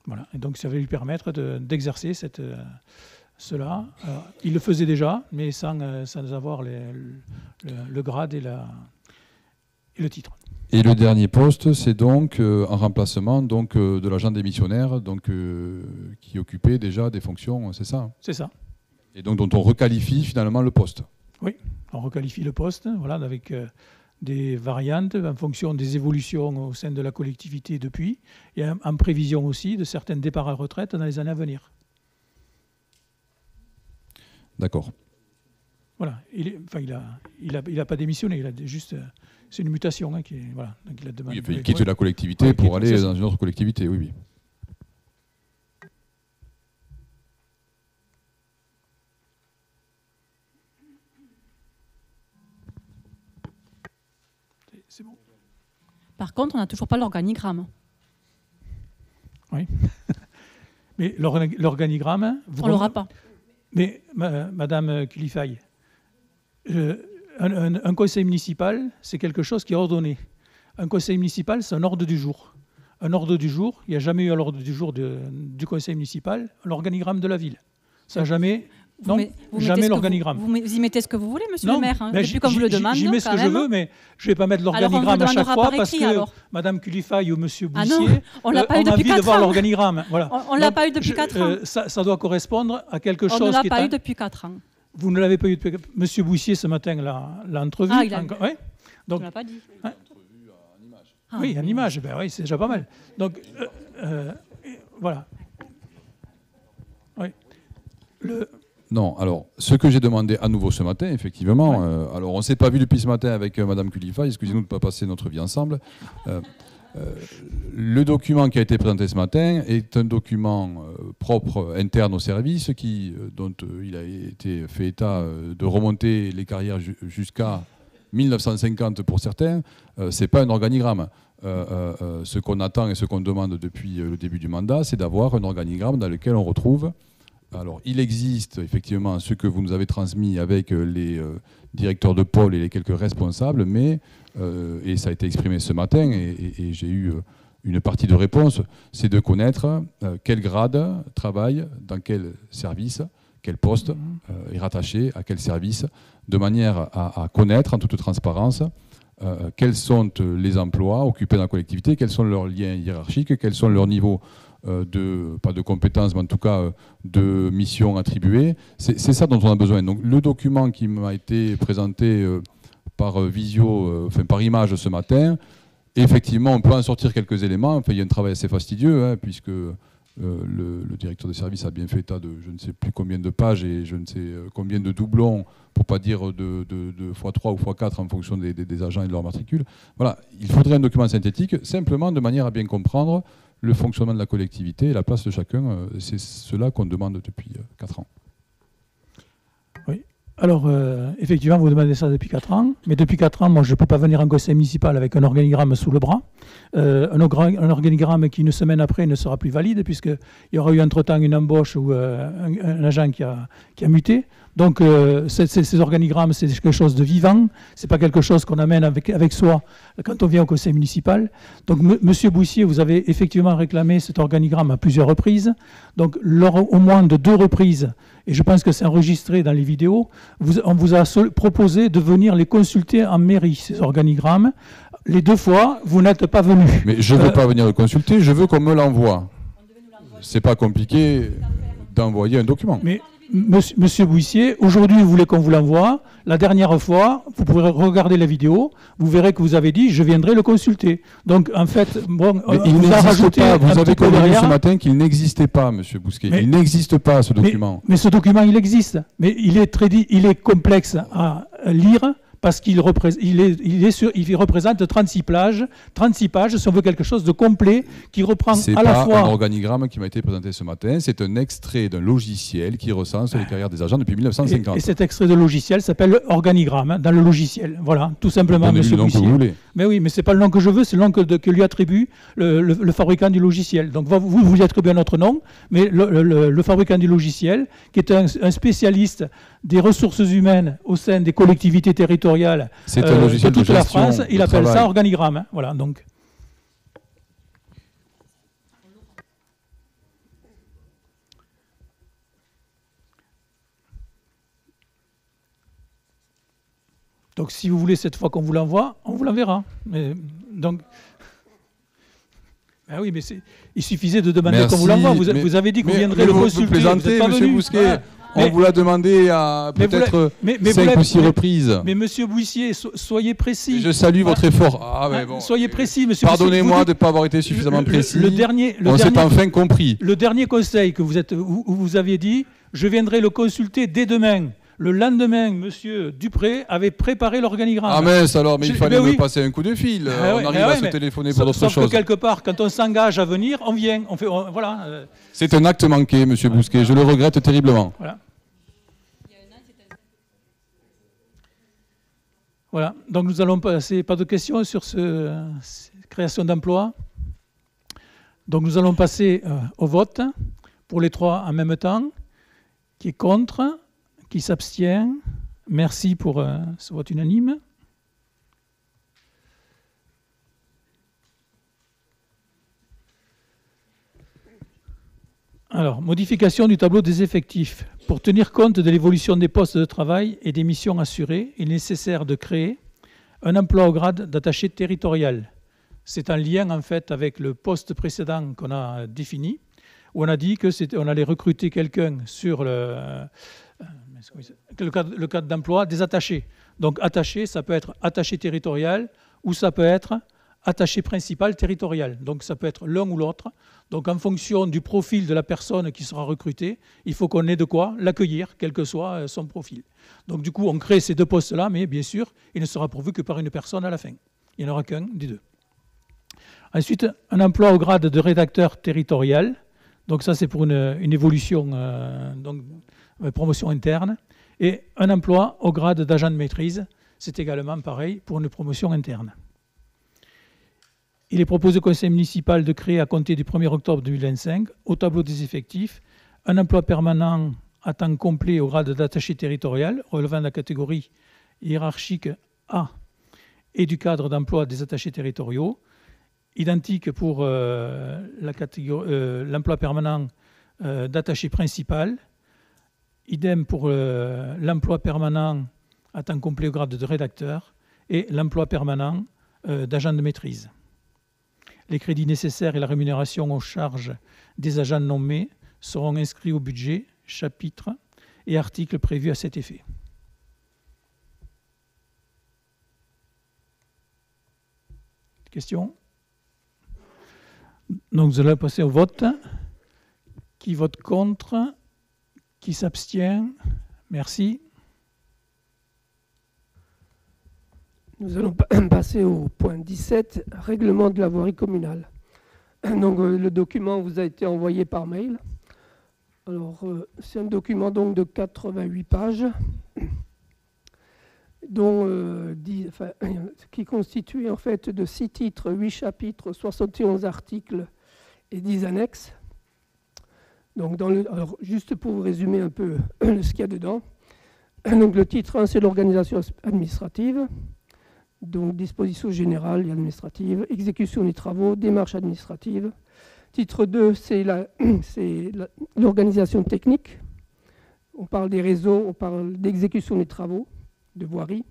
Voilà. Et donc ça va lui permettre d'exercer cela. Il le faisait déjà, mais sans avoir le grade et le titre. Et le dernier poste, c'est donc en remplacement de l'agent démissionnaire qui occupait déjà des fonctions, c'est ça ? C'est ça. Et donc dont on requalifie finalement le poste. Oui, on requalifie le poste, voilà, avec des variantes en fonction des évolutions au sein de la collectivité depuis, et en prévision aussi de certains départs à la retraite dans les années à venir. D'accord. Voilà, il a pas démissionné, il a juste, c'est une mutation qui est, voilà. Donc il a demandé. Oui, il quitte la collectivité pour aller dans une autre collectivité, oui. C'est bon. Par contre, on n'a toujours pas l'organigramme. Oui. Mais l'organigramme... On ne l'aura pas. Mais Madame Kilifay, un conseil municipal, c'est quelque chose qui est ordonné. Un conseil municipal, c'est un ordre du jour. Un ordre du jour, il n'y a jamais eu à l'ordre du jour du conseil municipal l'organigramme de la ville. Ça n'a jamais... Non, jamais l'organigramme. Vous y mettez ce que vous voulez, monsieur le maire, depuis qu'on vous le demande. J'y mets ce que je veux, mais je ne vais pas mettre l'organigramme à chaque fois parce que Madame Kilifay ou monsieur Boussier ont envie de voir l'organigramme. Voilà. On ne l'a pas eu depuis 4 ans. Ça doit correspondre à quelque chose qui est... On ne l'a pas eu depuis 4 ans. Vous ne l'avez pas eu depuis... Monsieur Boussier, ce matin, l'a entrevu. Ah, il a... Oui. Donc, on ne l'a pas dit. Hein? Oui, en image, ben oui, c'est déjà pas mal. Donc, voilà. Oui. Non, alors, ce que j'ai demandé à nouveau ce matin, effectivement, alors on ne s'est pas vu depuis ce matin avec Madame Kilifay, excusez-nous de ne pas passer notre vie ensemble. Le document qui a été présenté ce matin est un document propre, interne au service, dont il a été fait état de remonter les carrières jusqu'à 1950 pour certains. Ce n'est pas un organigramme. Ce qu'on attend et ce qu'on demande depuis le début du mandat, c'est d'avoir un organigramme dans lequel on retrouve... Alors, il existe effectivement ce que vous nous avez transmis avec les directeurs de pôle et les quelques responsables, mais, et ça a été exprimé ce matin, et j'ai eu une partie de réponse, c'est de connaître quel grade travaille dans quel service, quel poste est rattaché à quel service, de manière à connaître en toute transparence quels sont les emplois occupés dans la collectivité, quels sont leurs liens hiérarchiques, quels sont leurs niveaux pas de compétences, mais en tout cas de missions attribuées. C'est ça dont on a besoin. Donc le document qui m'a été présenté par visio, par image ce matin, effectivement, on peut en sortir quelques éléments. Enfin, il y a un travail assez fastidieux, hein, puisque le directeur de service a bien fait état de je ne sais plus combien de pages et je ne sais combien de doublons, pour ne pas dire de x3 ou x4 en fonction des agents et de leur matricule. Voilà, il faudrait un document synthétique, simplement de manière à bien comprendre le fonctionnement de la collectivité et la place de chacun. C'est cela qu'on demande depuis 4 ans. Oui. Alors, effectivement, vous demandez ça depuis 4 ans, mais depuis 4 ans, moi, je ne peux pas venir en conseil municipal avec un organigramme sous le bras. Un organigramme qui, une semaine après, ne sera plus valide, puisqu'il y aura eu entre-temps une embauche ou un agent qui a muté. Donc, ces organigrammes, c'est quelque chose de vivant. Ce n'est pas quelque chose qu'on amène avec soi quand on vient au conseil municipal. Donc, Monsieur Boussier, vous avez effectivement réclamé cet organigramme à plusieurs reprises. Donc, lors au moins de 2 reprises, et je pense que c'est enregistré dans les vidéos, on vous a proposé de venir les consulter en mairie, ces organigrammes. Les 2 fois, vous n'êtes pas venu. Mais je ne veux pas venir le consulter, je veux qu'on me l'envoie. C'est pas compliqué d'envoyer un document. Mais Monsieur Bouissier, aujourd'hui, vous voulez qu'on vous l'envoie. La dernière fois, vous pourrez regarder la vidéo, vous verrez que vous avez dit « je viendrai le consulter ». Donc, en fait, bon, il n'existe pas. Vous avez convenu ce matin qu'il n'existait pas, Monsieur Bousquet. Il n'existe pas, ce document. Mais ce document, il existe. Mais il est complexe à lire, parce qu'il représente 36 pages, si on veut quelque chose de complet, qui reprend à la fois... C'est pas un organigramme qui m'a été présenté ce matin, c'est un extrait d'un logiciel qui recense les carrières des agents depuis 1950. Et cet extrait de logiciel s'appelle organigramme, hein, dans le logiciel. Voilà, tout simplement, Monsieur Boussier. Mais oui, mais ce n'est pas le nom que je veux, c'est le nom que lui attribue le fabricant du logiciel. Donc vous lui attribuez un autre nom, mais le fabricant du logiciel, qui est un spécialiste des ressources humaines au sein des collectivités territoriales de toute la France, il appelle ça organigramme. Hein, voilà, donc. Donc, si vous voulez cette fois qu'on vous l'envoie, on vous l'enverra. Donc, ben oui, mais il suffisait de demander qu'on vous l'envoie. Vous avez dit que vous viendrez le consulter. Vous plaisantez, Monsieur Bousquet. Voilà. On vous l'a demandé à peut-être 5 ou 6 reprises. Mais Monsieur Bouissier, soyez précis. Je salue votre effort. Ah, mais bon. Soyez précis, Monsieur Bouissier. Pardonnez-moi de ne pas avoir été suffisamment précis. On s'est enfin compris. Le dernier conseil que vous aviez dit, je viendrai le consulter dès demain. Le lendemain, Monsieur Dupré avait préparé l'organigramme. Ah mince alors, mais il fallait me passer un coup de fil. On arrive à se téléphoner pour d'autres choses. Sauf que quelque part, quand on s'engage à venir, on vient. Voilà. C'est un acte manqué, Monsieur Bousquet. Je le regrette terriblement. Voilà. Voilà. Donc nous allons passer. Pas de questions sur cette création d'emplois. Donc nous allons passer au vote pour les 3 en même temps. Qui est contre? Qui s'abstient? Merci pour ce vote unanime. Alors, modification du tableau des effectifs. Pour tenir compte de l'évolution des postes de travail et des missions assurées, il est nécessaire de créer un emploi au grade d'attaché territorial. C'est en lien en fait avec le poste précédent qu'on a défini, où on a dit qu'on allait recruter quelqu'un sur le cadre d'emploi des attachés. Donc attaché, ça peut être attaché territorial ou ça peut être attaché principal territorial. Donc ça peut être l'un ou l'autre. Donc en fonction du profil de la personne qui sera recrutée, il faut qu'on ait de quoi l'accueillir, quel que soit son profil. Donc du coup, on crée ces 2 postes-là, mais bien sûr, il ne sera pourvu que par une personne à la fin. Il n'y en aura qu'un des 2. Ensuite, un emploi au grade de rédacteur territorial. Donc ça, c'est pour une évolution, promotion interne. Et un emploi au grade d'agent de maîtrise. C'est également pareil pour une promotion interne. Il est proposé au conseil municipal de créer à compter du 1er octobre 2025, au tableau des effectifs, un emploi permanent à temps complet au grade d'attaché territorial, relevant de la catégorie hiérarchique A et du cadre d'emploi des attachés territoriaux. Identique pour l'emploi permanent d'attaché principal. Idem pour l'emploi permanent à temps complet au grade de rédacteur et l'emploi permanent d'agent de maîtrise. Les crédits nécessaires et la rémunération aux charges des agents nommés seront inscrits au budget, chapitre et articles prévus à cet effet. Questions? Donc nous allons passer au vote. Qui vote contre? Qui s'abstient? Merci. Nous allons passer au point 17, règlement de la voirie communale. Donc, le document vous a été envoyé par mail. Alors, c'est un document donc, de 88 pages, dont, qui est constitué en fait, de 6 titres, 8 chapitres, 71 articles et 10 annexes. Donc, alors, juste pour vous résumer un peu ce qu'il y a dedans. Donc, le titre 1, c'est l'organisation administrative. Donc, dispositions générales et administratives, exécution des travaux, démarches administratives. Titre 2, c'est l'organisation technique. On parle des réseaux, on parle d'exécution des travaux, de voirie.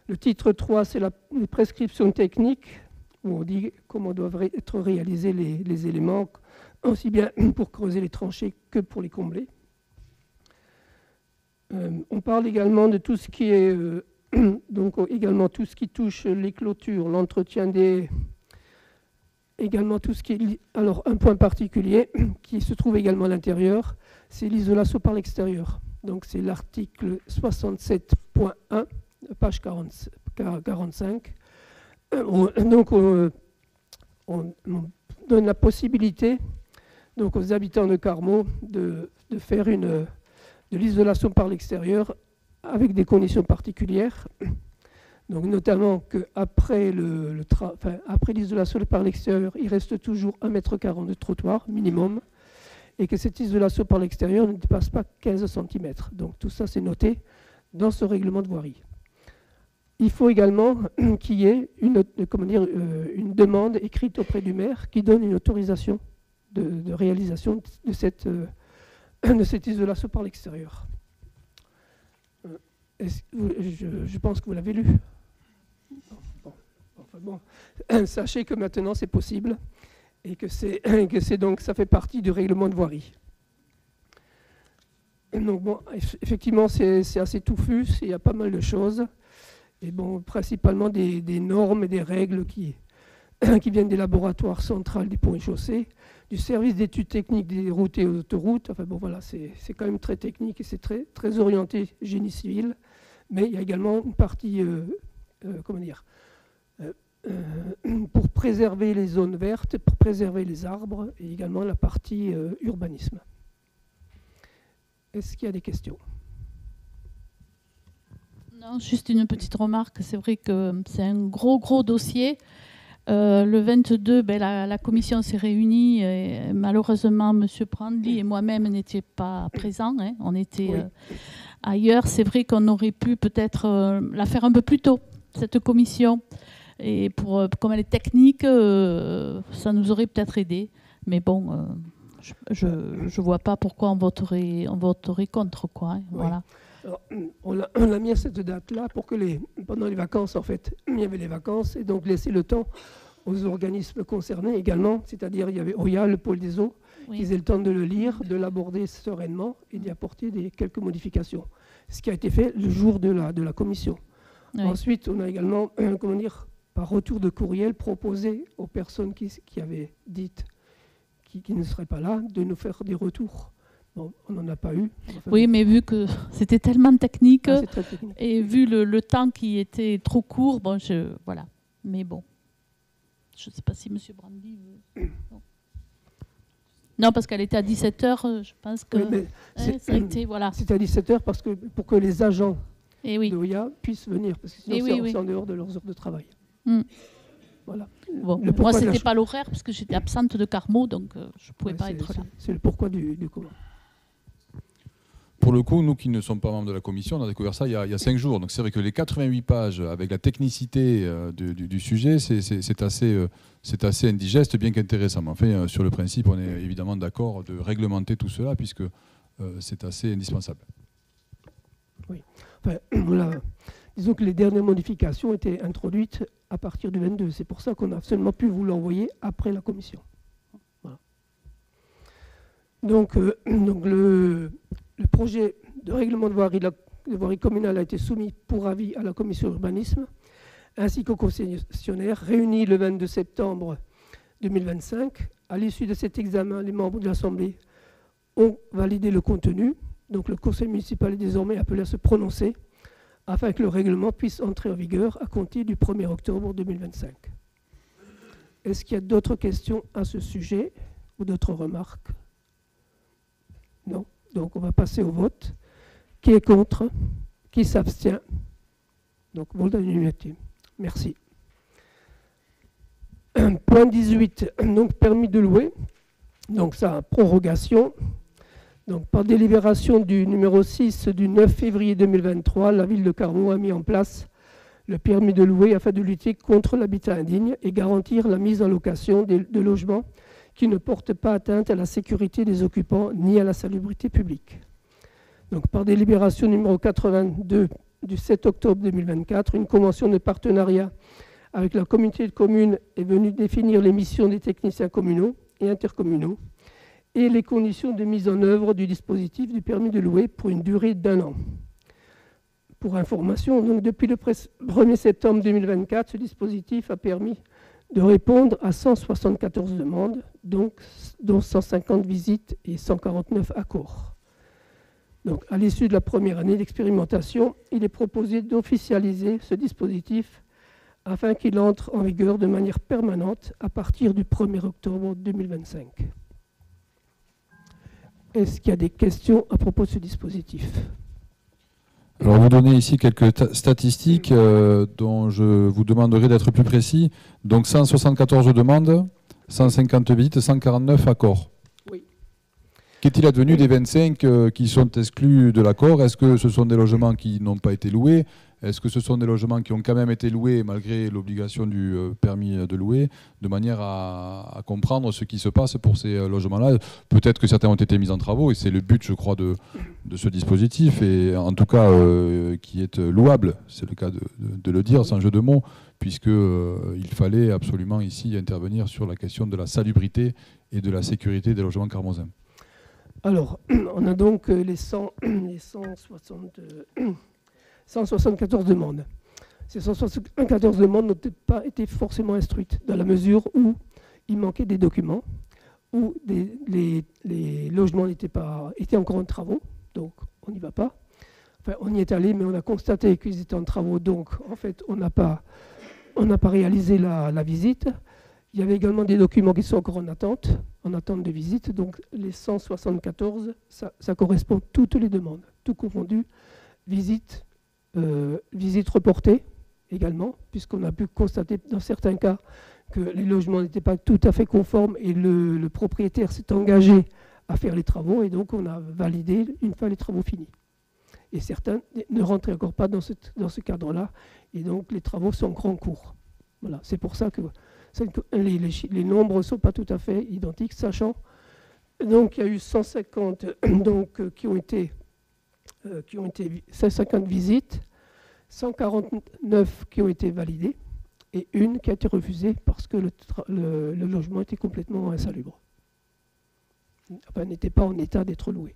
Le titre 3, c'est les prescriptions techniques, où on dit comment doivent être réalisés les éléments, aussi bien pour creuser les tranchées que pour les combler. On parle également de tout ce qui est... donc également tout ce qui touche les clôtures, l'entretien des... Également tout ce qui est... Alors un point particulier qui se trouve également à l'intérieur, c'est l'isolation par l'extérieur. Donc c'est l'article 67.1, page 45. Donc on donne la possibilité donc, aux habitants de Carmaux de faire de l'isolation par l'extérieur avec des conditions particulières, donc notamment qu'après après l'isolation par l'extérieur, il reste toujours 1,40 m de trottoir minimum, et que cette isolation par l'extérieur ne dépasse pas 15 cm. Donc tout ça, c'est noté dans ce règlement de voirie. Il faut également qu'il y ait une demande écrite auprès du maire qui donne une autorisation de réalisation de cette isolation par l'extérieur. Je pense que vous l'avez lu. Bon. Sachez que maintenant c'est possible et que donc ça fait partie du règlement de voirie. Donc bon, effectivement c'est assez touffu, il y a pas mal de choses et bon, principalement des normes et des règles qui viennent des laboratoires centrales des ponts et chaussées, du service d'études techniques des routes et autoroutes. Enfin bon voilà, c'est quand même très technique et c'est très orienté génie civil. Mais il y a également une partie, pour préserver les zones vertes, pour préserver les arbres, et également la partie urbanisme. Est-ce qu'il y a des questions? Non, juste une petite remarque. C'est vrai que c'est un gros dossier. Le 22, la commission s'est réunie. Et malheureusement, M. Brandly et moi-même n'étions pas présents. Hein. On était ailleurs. C'est vrai qu'on aurait pu peut-être la faire un peu plus tôt, cette commission. Et comme elle est technique, ça nous aurait peut-être aidé. Mais bon, je ne vois pas pourquoi on voterait contre. Quoi, hein. Voilà. Alors, on l'a mis à cette date-là pour que pendant les vacances, en fait, il y avait les vacances, et donc laisser le temps aux organismes concernés également, c'est-à-dire il y avait OIA, le pôle des eaux, qu'ils aient le temps de le lire, de l'aborder sereinement et d'y apporter quelques modifications. Ce qui a été fait le jour de la commission. Oui. Ensuite, on a également, par retour de courriel, proposé aux personnes qui avaient dit qui ne seraient pas là, de nous faire des retours. Bon, on n'en a pas eu. Oui, mais vu que c'était tellement technique, très technique. Et vu le temps qui était trop court, bon, voilà. Mais bon, je ne sais pas si M. Brandly veut... Non, parce qu'elle était à 17h, je pense que ça a été... Voilà. C'était à 17h pour que les agents d'OIA puissent venir, parce que sinon c'est en dehors de leurs heures de travail. Voilà. Bon, moi, ce n'était pas l'horaire, parce que j'étais absente de Carmaux, donc je ne pouvais pas être là. C'est le pourquoi du comment. pour le coup, nous qui ne sommes pas membres de la commission, on a découvert ça il y a 5 jours. Donc c'est vrai que les 88 pages, avec la technicité du sujet, c'est assez indigeste, bien qu'intéressant. Mais enfin, sur le principe, on est évidemment d'accord de réglementer tout cela, puisque c'est assez indispensable. Oui. Enfin, voilà. Disons que les dernières modifications étaient introduites à partir du 22. C'est pour ça qu'on a seulement pu vous l'envoyer après la commission. Voilà. Donc le projet de règlement de voirie communale a été soumis pour avis à la commission urbanisme ainsi qu'au concessionnaire réuni le 22 septembre 2025. À l'issue de cet examen, les membres de l'Assemblée ont validé le contenu. Donc le conseil municipal est désormais appelé à se prononcer afin que le règlement puisse entrer en vigueur à compter du 1er octobre 2025. Est-ce qu'il y a d'autres questions à ce sujet ou d'autres remarques? Non. Donc on va passer au vote. Qui est contre? Qui s'abstient? Donc vote à l'unanimité. Merci. Point 18, donc permis de louer. Donc ça, prorogation. Donc par délibération du numéro 6 du 9 février 2023, la ville de Carmaux a mis en place le permis de louer afin de lutter contre l'habitat indigne et garantir la mise en location de logements qui ne portent pas atteinte à la sécurité des occupants ni à la salubrité publique. Donc, par délibération numéro 82 du 7 octobre 2024, une convention de partenariat avec la communauté de communes est venue définir les missions des techniciens communaux et intercommunaux et les conditions de mise en œuvre du dispositif du permis de louer pour une durée d'1 an. Pour information, donc, depuis le 1er septembre 2024, ce dispositif a permis de répondre à 174 demandes, donc, dont 150 visites et 149 accords. Donc, à l'issue de la première année d'expérimentation, il est proposé d'officialiser ce dispositif afin qu'il entre en vigueur de manière permanente à partir du 1er octobre 2025. Est-ce qu'il y a des questions à propos de ce dispositif? Alors, vous donnez ici quelques statistiques dont je vous demanderai d'être plus précis. Donc, 174 demandes, 150 visites, 149 accords. Oui. Qu'est-il advenu des 25 qui sont exclus de l'accord? Est-ce que ce sont des logements qui n'ont pas été loués? Est-ce que ce sont des logements qui ont quand même été loués malgré l'obligation du permis de louer, de manière à comprendre ce qui se passe pour ces logements-là? Peut-être que certains ont été mis en travaux, et c'est le but, je crois, de ce dispositif, et en tout cas qui est louable, c'est le cas de le dire sans jeu de mots, puisqu'il fallait absolument ici intervenir sur la question de la salubrité et de la sécurité des logements carmozins. Alors, on a donc les 174 demandes. Ces 174 demandes n'ont pas été forcément instruites, dans la mesure où il manquait des documents, où les logements étaient encore en travaux, donc on n'y va pas. Enfin, on y est allé, mais on a constaté qu'ils étaient en travaux, donc en fait, on n'a pas réalisé la visite. Il y avait également des documents qui sont encore en attente de visite. Donc les 174, ça correspond à toutes les demandes, tout confondu. Visite reportée également, puisqu'on a pu constater dans certains cas que les logements n'étaient pas tout à fait conformes et le propriétaire s'est engagé à faire les travaux, et donc on a validé une fois les travaux finis. Et certains ne rentraient encore pas dans ce cadre-là, et donc les travaux sont encore en cours. Voilà, c'est pour ça que les nombres ne sont pas tout à fait identiques, sachant donc qu'il y a eu 150 qui ont été 150 visites, 149 qui ont été validées et une qui a été refusée parce que le logement était complètement insalubre. Enfin, n'était pas en état d'être loué,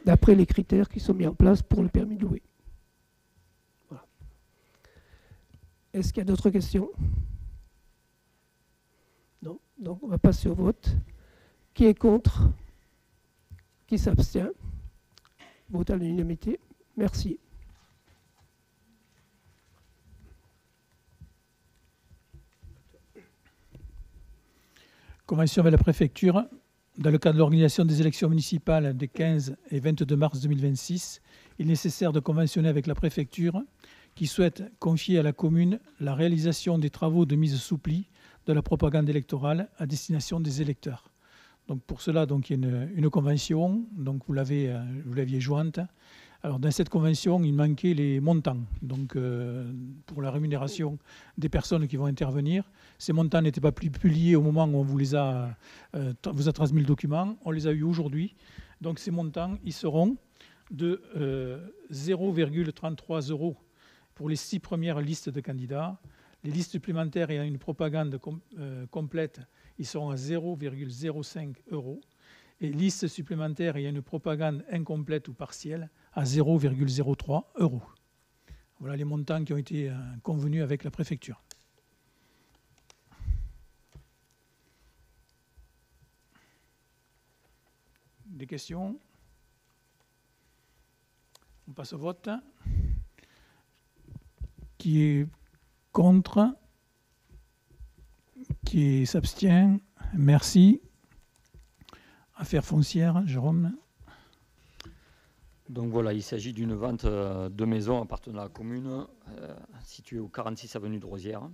d'après les critères qui sont mis en place pour le permis de louer. Voilà. Est-ce qu'il y a d'autres questions? Non. Donc on va passer au vote. Qui est contre? Qui s'abstient? Vote à l'unanimité. Merci. Convention avec la préfecture. Dans le cadre de l'organisation des élections municipales des 15 et 22 mars 2026, il est nécessaire de conventionner avec la préfecture qui souhaite confier à la commune la réalisation des travaux de mise sous pli de la propagande électorale à destination des électeurs. Donc pour cela, donc, il y a une convention, donc vous l'aviez jointe. Alors dans cette convention, il manquait les montants. Donc pour la rémunération des personnes qui vont intervenir, ces montants n'étaient pas publiés au moment où on vous a transmis le document. On les a eus aujourd'hui. Donc ces montants, ils seront de 0,33 € pour les 6 premières listes de candidats. Les listes supplémentaires ayant une propagande complète, ils seront à 0,05 €. Et listes supplémentaires ayant une propagande incomplète ou partielle à 0,03 €. Voilà les montants qui ont été convenus avec la préfecture. Des questions? On passe au vote. Qui est contre? Qui s'abstient? Merci. Affaires foncières, Jérôme. Donc voilà, il s'agit d'une vente de maisons appartenant à la commune située au 46 avenue de Rosières.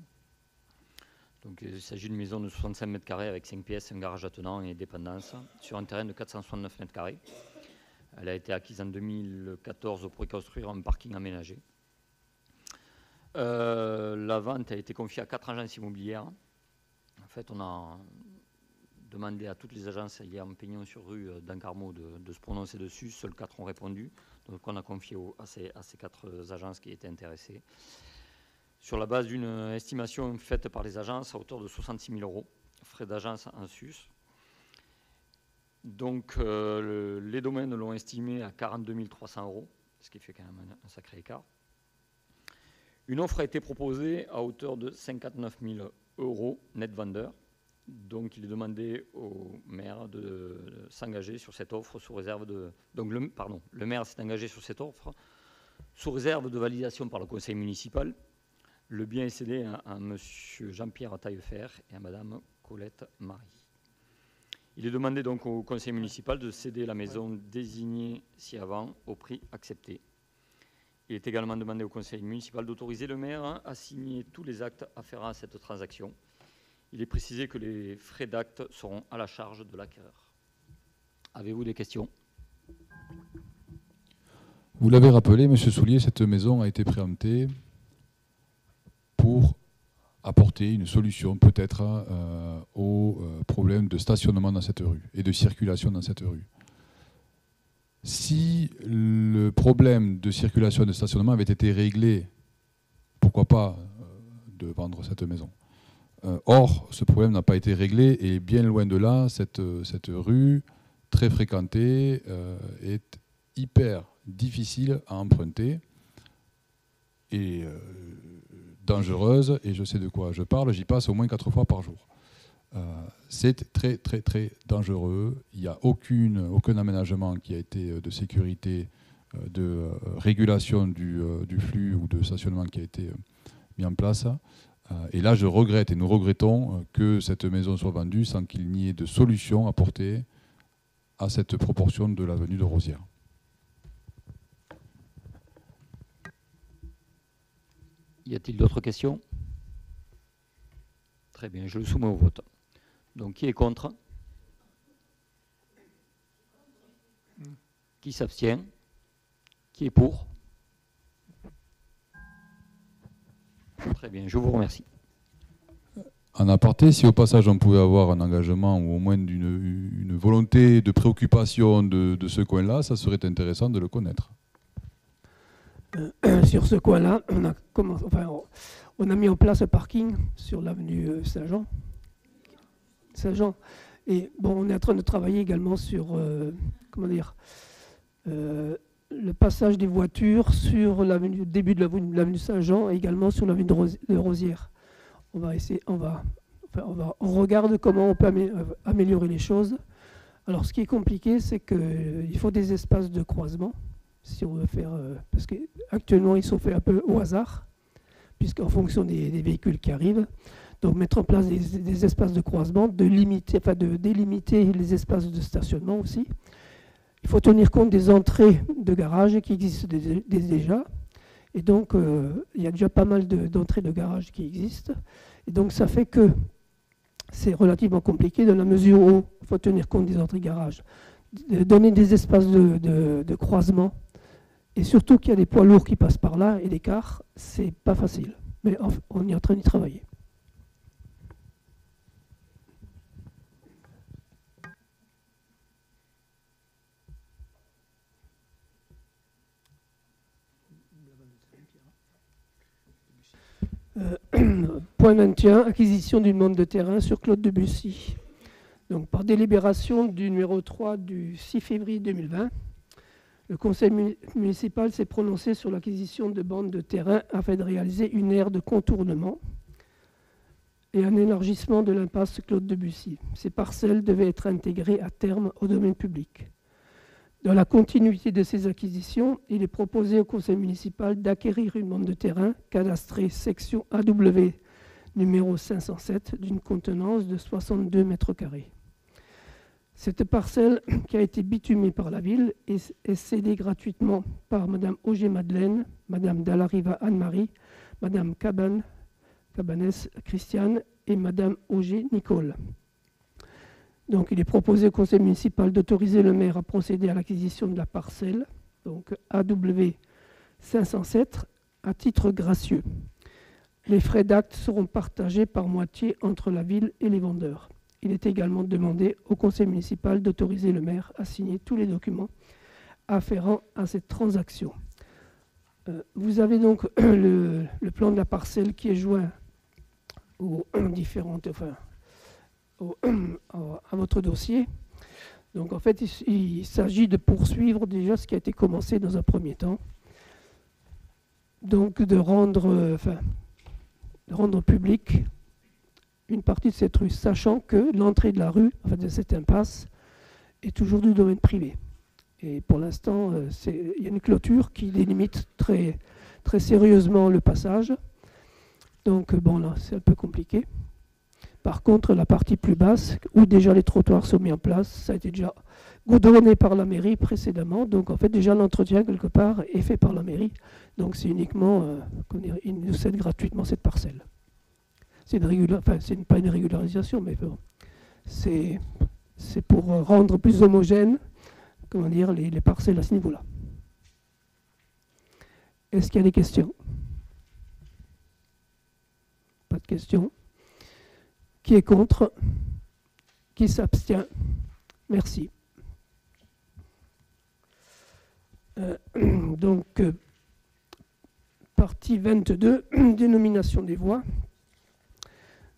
Donc il s'agit d'une maison de 65 mètres carrés avec 5 pièces, un garage attenant et dépendance sur un terrain de 469 mètres carrés. Elle a été acquise en 2014 pour y construire un parking aménagé. La vente a été confiée à 4 agences immobilières. En fait, on a demandé à toutes les agences ayant pignon sur rue d'Ancarmo de se prononcer dessus. Seules 4 ont répondu. Donc on a confié à ces 4 agences qui étaient intéressées. Sur la base d'une estimation faite par les agences à hauteur de 66 000 €, frais d'agence en sus. Donc les domaines l'ont estimé à 42 300 €, ce qui fait quand même un sacré écart. Une offre a été proposée à hauteur de 59 000 € net vendeur. Donc il est demandé au maire de s'engager sur cette offre sous réserve de... Donc le maire s'est engagé sur cette offre sous réserve de validation par le conseil municipal. Le bien est cédé à M. Jean-Pierre Taillefer et à Mme Colette Marie. Il est demandé donc au conseil municipal de céder la maison désignée ci-avant au prix accepté. Il est également demandé au conseil municipal d'autoriser le maire à signer tous les actes afférents à cette transaction. Il est précisé que les frais d'acte seront à la charge de l'acquéreur. Avez-vous des questions? Vous l'avez rappelé, M. Soulier, cette maison a été préemptée pour apporter une solution peut-être au problème de stationnement dans cette rue et de circulation dans cette rue. Si le problème de circulation et de stationnement avait été réglé, pourquoi pas de vendre cette maison? Or, ce problème n'a pas été réglé et bien loin de là, cette rue très fréquentée est hyper difficile à emprunter et dangereuse, et je sais de quoi je parle, j'y passe au moins 4 fois par jour. C'est très très très dangereux, il n'y a aucun aménagement qui a été de sécurité, de régulation du flux ou de stationnement qui a été mis en place. Et là je regrette et nous regrettons que cette maison soit vendue sans qu'il n'y ait de solution apportée à cette proportion de l'avenue de Rosières. Y a-t-il d'autres questions? Très bien, je le soumets au vote. Donc, qui est contre? Qui s'abstient? Qui est pour? Très bien, je vous remercie. En aparté, si au passage on pouvait avoir un engagement ou au moins une volonté de préoccupation de ce coin-là, ça serait intéressant de le connaître. Sur ce coin-là, on a mis en place un parking sur l'avenue Saint-Jean. Et bon, on est en train de travailler également sur le passage des voitures sur l'avenue, début de l'avenue Saint-Jean et également sur l'avenue de Rosières. On regarde comment on peut améliorer les choses. Alors, ce qui est compliqué, c'est qu'il faut des espaces de croisement. Si on veut faire, parce qu'actuellement ils sont faits un peu au hasard, puisqu'en fonction des véhicules qui arrivent, donc mettre en place des espaces de croisement, de délimiter les espaces de stationnement aussi. Il faut tenir compte des entrées de garage qui existent déjà, et donc il y a déjà pas mal d'entrées de garage qui existent, et donc ça fait que c'est relativement compliqué dans la mesure où il faut tenir compte des entrées garages, donner des espaces de croisement, et surtout qu'il y a des poids lourds qui passent par là et des cars, c'est pas facile. Mais on est en train d'y travailler. Point 21, acquisition d'une bande de terrain sur Claude Debussy. Donc, par délibération du numéro 3 du 6 février 2020, le conseil municipal s'est prononcé sur l'acquisition de bandes de terrain afin de réaliser une aire de contournement et un élargissement de l'impasse Claude Debussy. Ces parcelles devaient être intégrées à terme au domaine public. Dans la continuité de ces acquisitions, il est proposé au conseil municipal d'acquérir une bande de terrain cadastrée section AW numéro 507 d'une contenance de 62 mètres carrés. Cette parcelle, qui a été bitumée par la ville, est cédée gratuitement par Mme Auger-Madeleine, Mme Dallariva Anne-Marie, Mme Cabanès Christiane et Mme Auger-Nicole. Donc, il est proposé au conseil municipal d'autoriser le maire à procéder à l'acquisition de la parcelle, donc AW 507, à titre gracieux. Les frais d'acte seront partagés par moitié entre la ville et les vendeurs. Il est également demandé au conseil municipal d'autoriser le maire à signer tous les documents afférents à cette transaction. Vous avez donc le plan de la parcelle qui est joint aux différentes... à votre dossier. Donc en fait, il s'agit de poursuivre déjà ce qui a été commencé dans un premier temps. Donc de rendre public une partie de cette rue, sachant que l'entrée de la rue, en fait, de cette impasse, est toujours du domaine privé. Et pour l'instant, il y a une clôture qui délimite très, très sérieusement le passage. Donc bon, là, c'est un peu compliqué. Par contre, la partie plus basse, où déjà les trottoirs sont mis en place, ça a été déjà goudronné par la mairie précédemment. Donc en fait, déjà l'entretien, quelque part, est fait par la mairie. Donc c'est uniquement, ils nous cèdent gratuitement cette parcelle. C'est pas une régularisation, mais bon, c'est pour rendre plus homogène, comment dire, les parcelles à ce niveau-là. Est-ce qu'il y a des questions? Pas de questions. Qui est contre? Qui s'abstient? Merci. Donc, partie 22, dénomination des voies.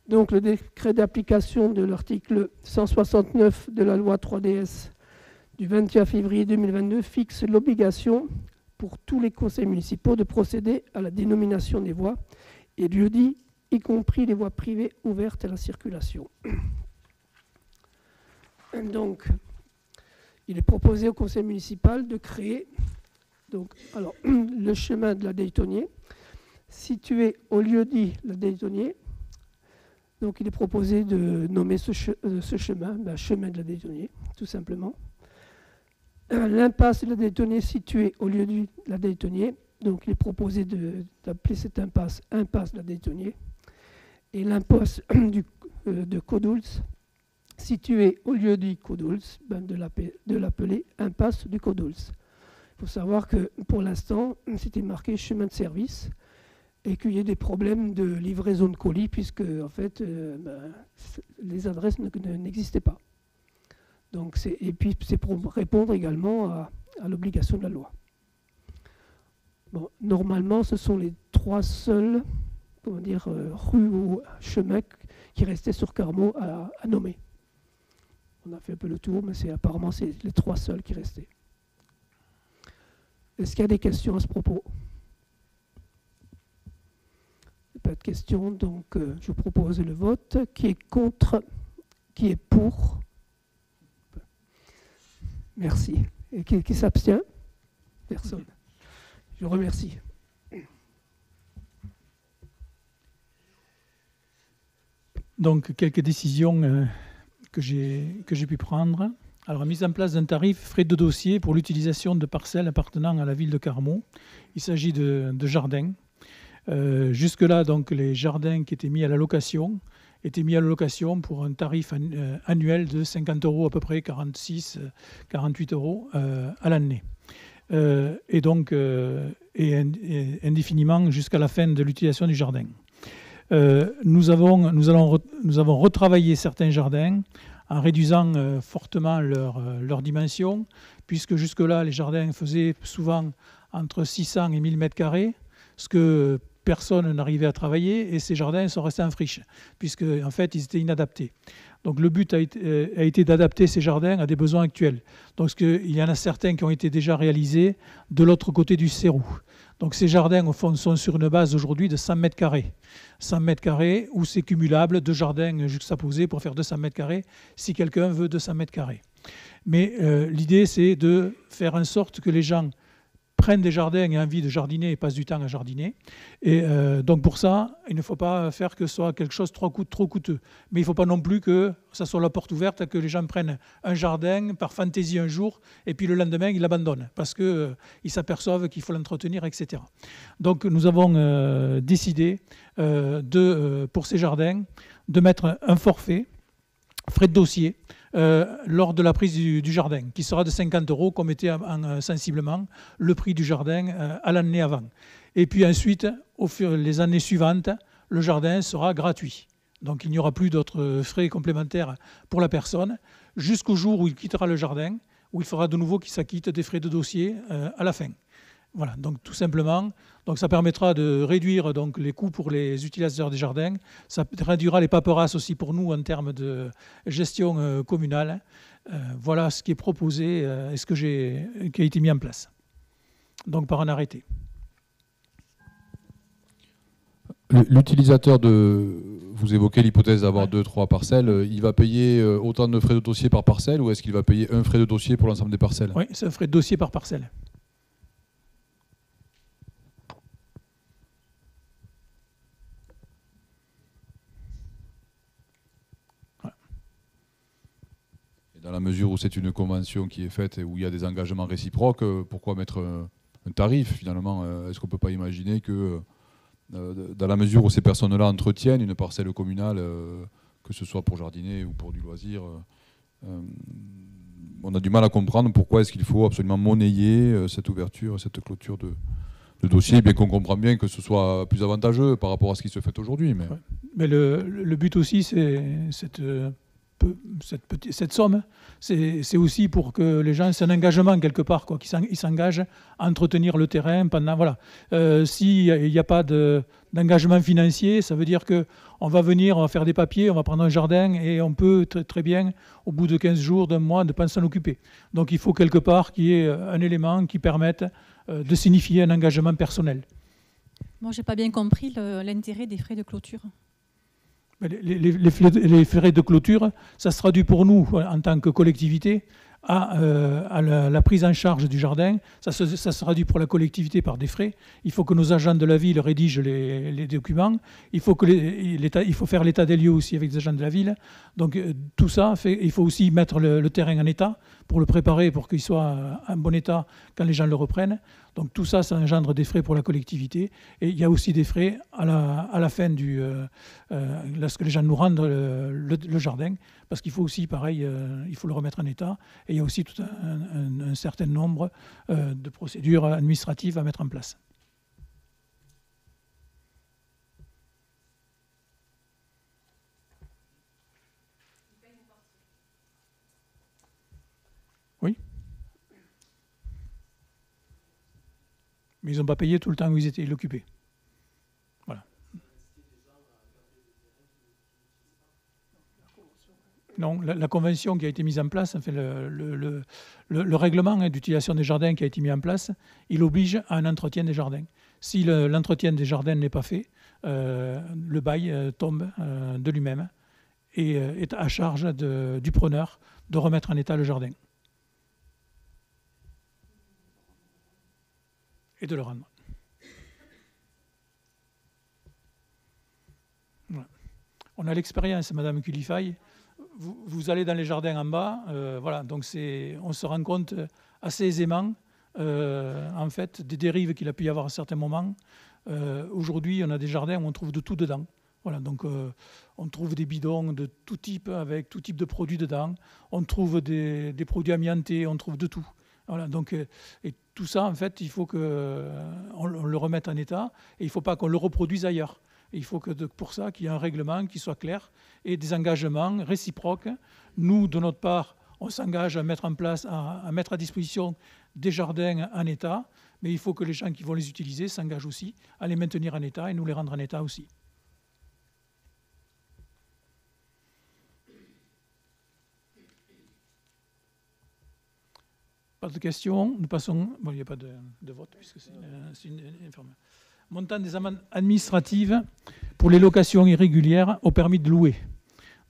Donc, le décret d'application de l'article 169 de la loi 3DS du 21 février 2022 fixe l'obligation pour tous les conseils municipaux de procéder à la dénomination des voies et lieux-dits, y compris les voies privées ouvertes à la circulation. Donc, il est proposé au conseil municipal de créer le chemin de la Daytonnier, situé au lieu-dit la Daytonnier. Donc, il est proposé de nommer ce chemin, chemin de la Daytonnier, tout simplement. L'impasse de la Daytonnier située au lieu-dit la Daytonnier. Donc, il est proposé d'appeler cette impasse impasse de la Daytonnier. Et l'impasse de Codouls, située au lieu-dit Codouls, de l'appeler impasse du Codouls. Il faut savoir que pour l'instant, c'était marqué chemin de service et qu'il y a des problèmes de livraison de colis puisque en fait, les adresses n'existaient pas. Donc et puis c'est pour répondre également à l'obligation de la loi. Bon, normalement, ce sont les trois seuls rues ou chemins qui restaient sur Carmaux à nommer. On a fait un peu le tour, mais apparemment c'est les trois seuls qui restaient. Est-ce qu'il y a des questions à ce propos? Pas de questions, donc je vous propose le vote. Qui est contre? Qui est pour? Merci. Et qui s'abstient? Personne. Je vous remercie. Donc, quelques décisions que j'ai pu prendre. Alors, mise en place d'un tarif frais de dossier pour l'utilisation de parcelles appartenant à la ville de Carmaux. Il s'agit de jardins. Jusque-là, donc, les jardins qui étaient mis à la location était mis à la location pour un tarif annuel de 50 € à peu près, 46, 48 € à l'année. Et donc indéfiniment jusqu'à la fin de l'utilisation du jardin. Nous avons retravaillé certains jardins en réduisant fortement leur dimension, puisque jusque-là, les jardins faisaient souvent entre 600 et 1000 m², ce que personne n'arrivait à travailler, et ces jardins sont restés en friche, puisque en fait, ils étaient inadaptés. Donc le but a été d'adapter ces jardins à des besoins actuels. Donc il y en a certains qui ont été déjà réalisés de l'autre côté du Sérou. Donc ces jardins, au fond, sont sur une base aujourd'hui de 100 m². 100 m² où c'est cumulable, 2 jardins juxtaposés pour faire 200 m² si quelqu'un veut 200 m². Mais l'idée, c'est de faire en sorte que les gens prennent des jardins et envie de jardiner et passent du temps à jardiner. Et donc pour ça, il ne faut pas faire que ce soit quelque chose de trop coûteux. Mais il ne faut pas non plus que ça soit la porte ouverte, que les gens prennent un jardin par fantaisie un jour et puis le lendemain, ils l'abandonnent parce qu'ils s'aperçoivent qu'il faut l'entretenir, etc. Donc nous avons décidé pour ces jardins de mettre un forfait, frais de dossier, lors de la prise du jardin, qui sera de 50 € comme était sensiblement le prix du jardin à l'année avant. Et puis ensuite, les années suivantes, le jardin sera gratuit. Donc il n'y aura plus d'autres frais complémentaires pour la personne, jusqu'au jour où il quittera le jardin, où il faudra de nouveau qu'il s'acquitte des frais de dossier à la fin. Voilà, donc tout simplement, donc ça permettra de réduire donc, les coûts pour les utilisateurs des jardins, ça réduira les paperasses aussi pour nous en termes de gestion communale. Voilà ce qui est proposé et ce qui a été mis en place, donc par un arrêté. L'utilisateur vous évoquez l'hypothèse d'avoir 2-3 parcelles, il va payer autant de frais de dossier par parcelle ou est-ce qu'il va payer un frais de dossier pour l'ensemble des parcelles? Oui, c'est un frais de dossier par parcelle. Dans la mesure où c'est une convention qui est faite et où il y a des engagements réciproques, pourquoi mettre un tarif finalement? Est-ce qu'on ne peut pas imaginer que dans la mesure où ces personnes-là entretiennent une parcelle communale, que ce soit pour jardiner ou pour du loisir, on a du mal à comprendre pourquoi est-ce qu'il faut absolument monnayer cette ouverture, cette clôture de dossier, bien qu'on comprend bien que ce soit plus avantageux par rapport à ce qui se fait aujourd'hui. Mais, mais le but aussi, c'est cette somme, c'est aussi pour que les gens, c'est un engagement quelque part, quoi, qu'ils s'engagent à entretenir le terrain pendant. Voilà. S'il n'y a pas d'engagement financier, ça veut dire qu'on va venir, on va faire des papiers, on va prendre un jardin et on peut très bien, au bout de 15 jours, d'un mois, ne pas s'en occuper. Donc il faut quelque part qu'il y ait un élément qui permette de signifier un engagement personnel. Moi, je n'ai pas bien compris l'intérêt des frais de clôture. Les frais de clôture, ça se traduit pour nous, en tant que collectivité, à la prise en charge du jardin. Ça se traduit pour la collectivité par des frais. Il faut que nos agents de la ville rédigent les documents. Il faut faire l'état des lieux aussi avec les agents de la ville. Donc tout ça, il faut aussi mettre le terrain en état pour le préparer, pour qu'il soit en bon état quand les gens le reprennent. Donc tout ça, ça engendre des frais pour la collectivité. Et il y a aussi des frais à la fin lorsque les gens nous rendent le jardin, parce qu'il faut aussi, pareil, il faut le remettre en état. Et il y a aussi tout un certain nombre de procédures administratives à mettre en place. Oui. Mais ils n'ont pas payé tout le temps où ils étaient occupés. Voilà. Non, la convention qui a été mise en place, enfin le règlement d'utilisation des jardins qui a été mis en place, il oblige à un entretien des jardins. Si l'entretien des jardins n'est pas fait, le bail tombe de lui-même et est à charge du preneur de remettre en état le jardin. Et de le rendre. Voilà. On a l'expérience, Madame Culifaille. Vous allez dans les jardins en bas, voilà, donc on se rend compte assez aisément, en fait, des dérives qu'il a pu y avoir à certains moments. Aujourd'hui, on a des jardins où on trouve de tout dedans. Voilà, donc on trouve des bidons de tout type, avec tout type de produits dedans. On trouve des produits amiantés, on trouve de tout. Voilà, donc, et tout ça, en fait, il faut qu'on le remette en état et il ne faut pas qu'on le reproduise ailleurs. Et il faut que pour ça qu'il y ait un règlement qui soit clair et des engagements réciproques. Nous, de notre part, on s'engage à mettre en place, à mettre à disposition des jardins en état, mais il faut que les gens qui vont les utiliser s'engagent aussi à les maintenir en état et nous les rendre en état aussi. Pas de questions. Nous passons. Bon, il n'y a pas de vote puisque c'est une information. Montant des amendes administratives pour les locations irrégulières au permis de louer.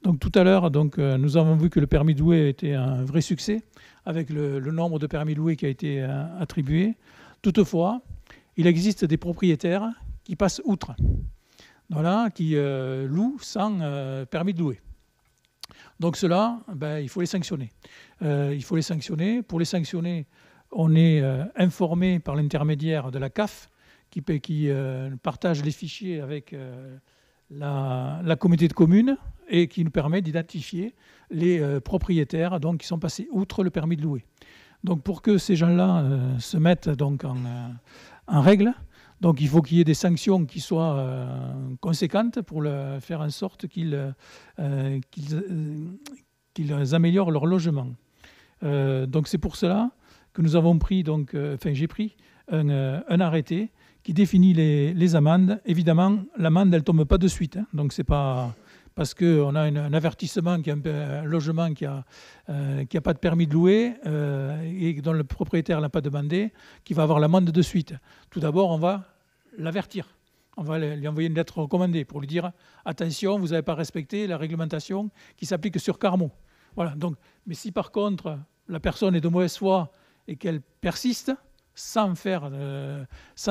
Donc tout à l'heure, nous avons vu que le permis de louer était un vrai succès avec le nombre de permis de louer qui a été attribué. Toutefois, il existe des propriétaires qui passent outre, voilà, qui louent sans permis de louer. Donc cela, il faut les sanctionner. Pour les sanctionner, on est informé par l'intermédiaire de la CAF qui partage les fichiers avec la communauté de communes et qui nous permet d'identifier les propriétaires qui sont passés outre le permis de louer. Donc pour que ces gens-là se mettent donc en règle, donc il faut qu'il y ait des sanctions qui soient conséquentes pour faire en sorte qu'ils améliorent leur logement. Donc c'est pour cela que nous avons pris, j'ai pris un arrêté qui définit les amendes. Évidemment, l'amende, elle ne tombe pas de suite. Donc c'est pas parce qu'on a un avertissement qu'il y a un logement qui a pas de permis de louer et dont le propriétaire n'a pas demandé, qu'il va avoir l'amende de suite. Tout d'abord, on va l'avertir. On va lui envoyer une lettre recommandée pour lui dire « Attention, vous n'avez pas respecté la réglementation qui s'applique sur Carmaux ». Voilà, donc, mais si par contre, la personne est de mauvaise foi et qu'elle persiste sans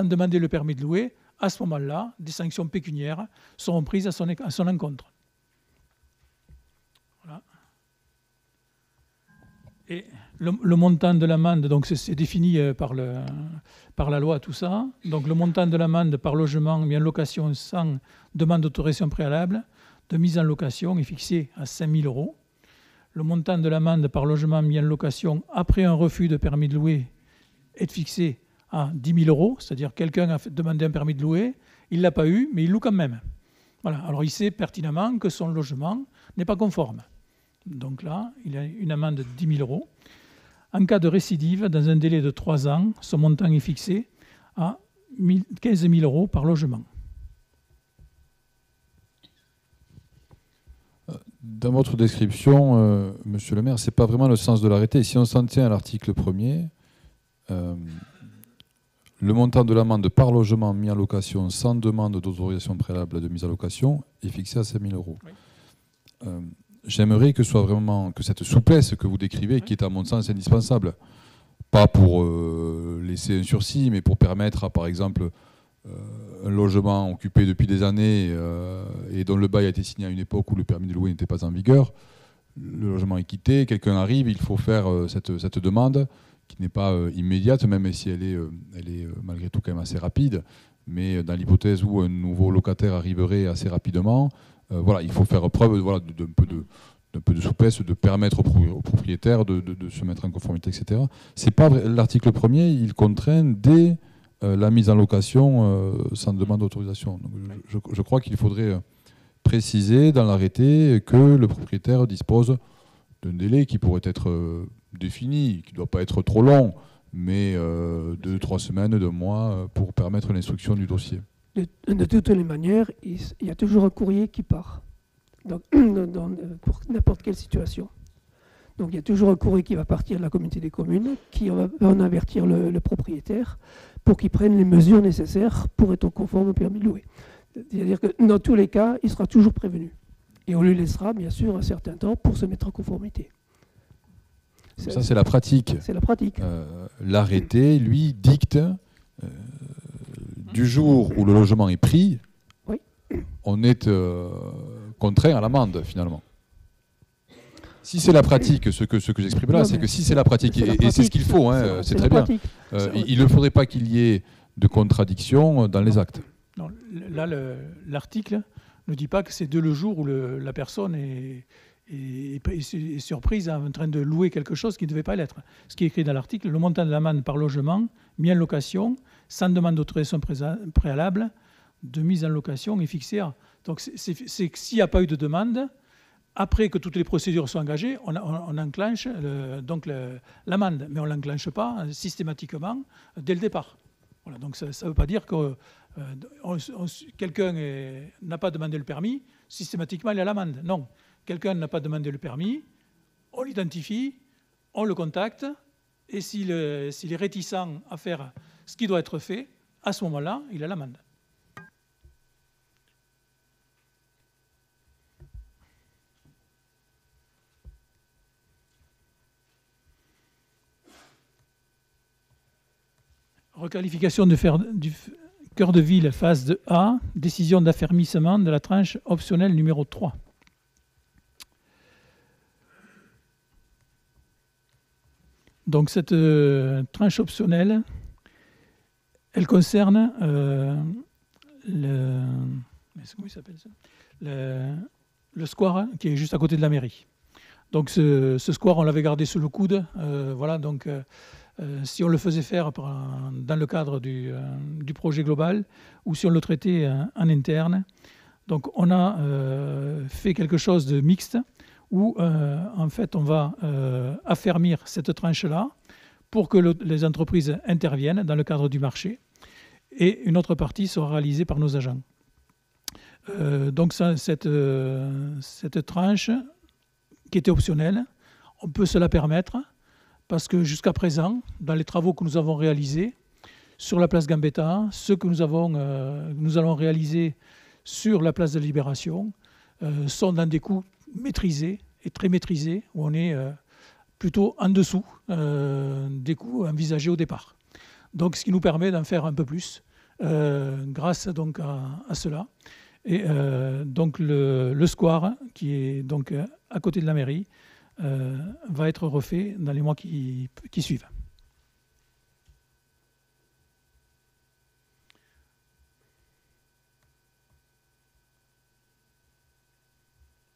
demander le permis de louer, à ce moment-là, des sanctions pécuniaires seront prises à son encontre. Voilà. Et le montant de l'amende, donc c'est défini par la loi, tout ça. Donc le montant de l'amende par logement mis en location sans demande d'autorisation préalable de mise en location est fixé à 5 000 €. Le montant de l'amende par logement mis en location après un refus de permis de louer est fixé à 10 000 €, c'est-à-dire quelqu'un a demandé un permis de louer, il ne l'a pas eu, mais il loue quand même. Voilà. Alors il sait pertinemment que son logement n'est pas conforme. Donc là, il a une amende de 10 000 €. En cas de récidive, dans un délai de 3 ans, son montant est fixé à 15 000 € par logement. Dans votre description, monsieur le maire, ce n'est pas vraiment le sens de l'arrêté. Si on s'en tient à l'article 1er, le montant de l'amende par logement mis en location sans demande d'autorisation préalable de mise en location est fixé à 5 000 €. Oui. J'aimerais que cette souplesse que vous décrivez, qui est à mon sens indispensable, pas pour laisser un sursis, mais pour permettre à, par exemple, un logement occupé depuis des années et dont le bail a été signé à une époque où le permis de louer n'était pas en vigueur, le logement est quitté, quelqu'un arrive, il faut faire cette demande qui n'est pas immédiate, même si elle est malgré tout quand même assez rapide, mais dans l'hypothèse où un nouveau locataire arriverait assez rapidement, voilà, il faut faire preuve d'un peu de souplesse, de permettre aux propriétaires de se mettre en conformité, etc. C'est pas vrai. L'article 1er, il contraint dès la mise en location sans demande d'autorisation. Je crois qu'il faudrait préciser dans l'arrêté que le propriétaire dispose d'un délai qui pourrait être défini, qui ne doit pas être trop long, mais 2-3 semaines, 2 mois, pour permettre l'instruction du dossier. De toutes les manières, il y a toujours un courrier qui part pour n'importe quelle situation. Donc il y a toujours un courrier qui va partir de la communauté des communes, qui va en avertir le propriétaire pour qu'il prenne les mesures nécessaires pour être conforme au permis de louer. C'est-à-dire que dans tous les cas, il sera toujours prévenu. Et on lui laissera bien sûr un certain temps pour se mettre en conformité. Ça, c'est la pratique. C'est la pratique. L'arrêté, lui, dicte du jour où le logement est pris, oui, on est contraint à l'amende, finalement. Si c'est la pratique, ce que j'exprime là, c'est que si c'est la pratique, et c'est ce qu'il faut, hein, c'est très bien, il ne faudrait pas qu'il y ait de contradiction dans les actes. Non, là, l'article ne dit pas que c'est le jour où la personne est surprise en train de louer quelque chose qui ne devait pas l'être. Ce qui est écrit dans l'article, le montant de l'amende par logement mis en location sans demande d'autorisation préalable de mise en location est fixé à... Donc c'est que s'il n'y a pas eu de demande, après que toutes les procédures sont engagées, on enclenche l'amende, mais on ne l'enclenche pas systématiquement dès le départ. Voilà, donc ça ne veut pas dire que quelqu'un n'a pas demandé le permis, systématiquement il a l'amende. Non, quelqu'un n'a pas demandé le permis, on l'identifie, on le contacte, et s'il est réticent à faire ce qui doit être fait, à ce moment-là, il a l'amende. Requalification du cœur de ville, phase de A, décision d'affermissement de la tranche optionnelle numéro 3. Donc cette tranche optionnelle, elle concerne le square qui est juste à côté de la mairie. Donc ce square, on l'avait gardé sous le coude. Voilà, donc si on le faisait faire dans le cadre du projet global ou si on le traitait en interne. Donc on a fait quelque chose de mixte où en fait on va affermir cette tranche-là pour que les entreprises interviennent dans le cadre du marché et une autre partie sera réalisée par nos agents. Donc cette tranche qui était optionnelle, on peut se la permettre parce que jusqu'à présent, dans les travaux que nous avons réalisés sur la place Gambetta, ceux que nous allons réaliser sur la place de Libération sont dans des coûts maîtrisés et très maîtrisés, où on est plutôt en dessous des coûts envisagés au départ. Donc, ce qui nous permet d'en faire un peu plus grâce donc à cela. Et donc le square, qui est donc à côté de la mairie, va être refait dans les mois qui suivent.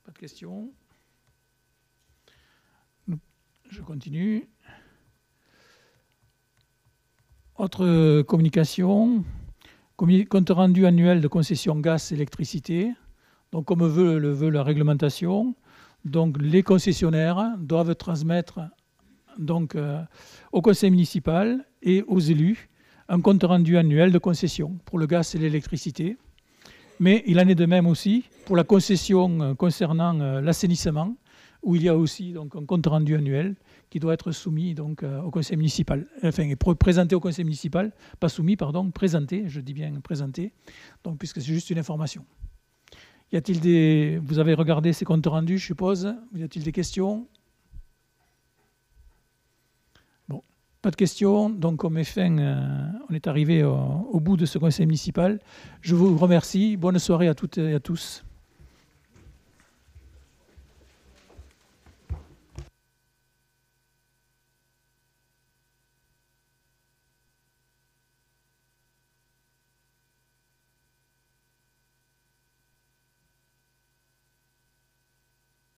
Pas de questions? Je continue. Autre communication, compte rendu annuel de concession gaz et électricité. Donc, comme le veut la réglementation, donc les concessionnaires doivent transmettre donc, au conseil municipal et aux élus un compte rendu annuel de concession pour le gaz et l'électricité. Mais il en est de même aussi pour la concession concernant l'assainissement, où il y a aussi donc, un compte rendu annuel qui doit être soumis donc, au conseil municipal, enfin présenté au conseil municipal, pas soumis, pardon, présenté, je dis bien présenté, donc, puisque c'est juste une information. Y a-t-il vous avez regardé ces comptes rendus, je suppose. Y a-t-il des questions? Bon, pas de questions. Donc, on est arrivé au bout de ce conseil municipal. Je vous remercie. Bonne soirée à toutes et à tous.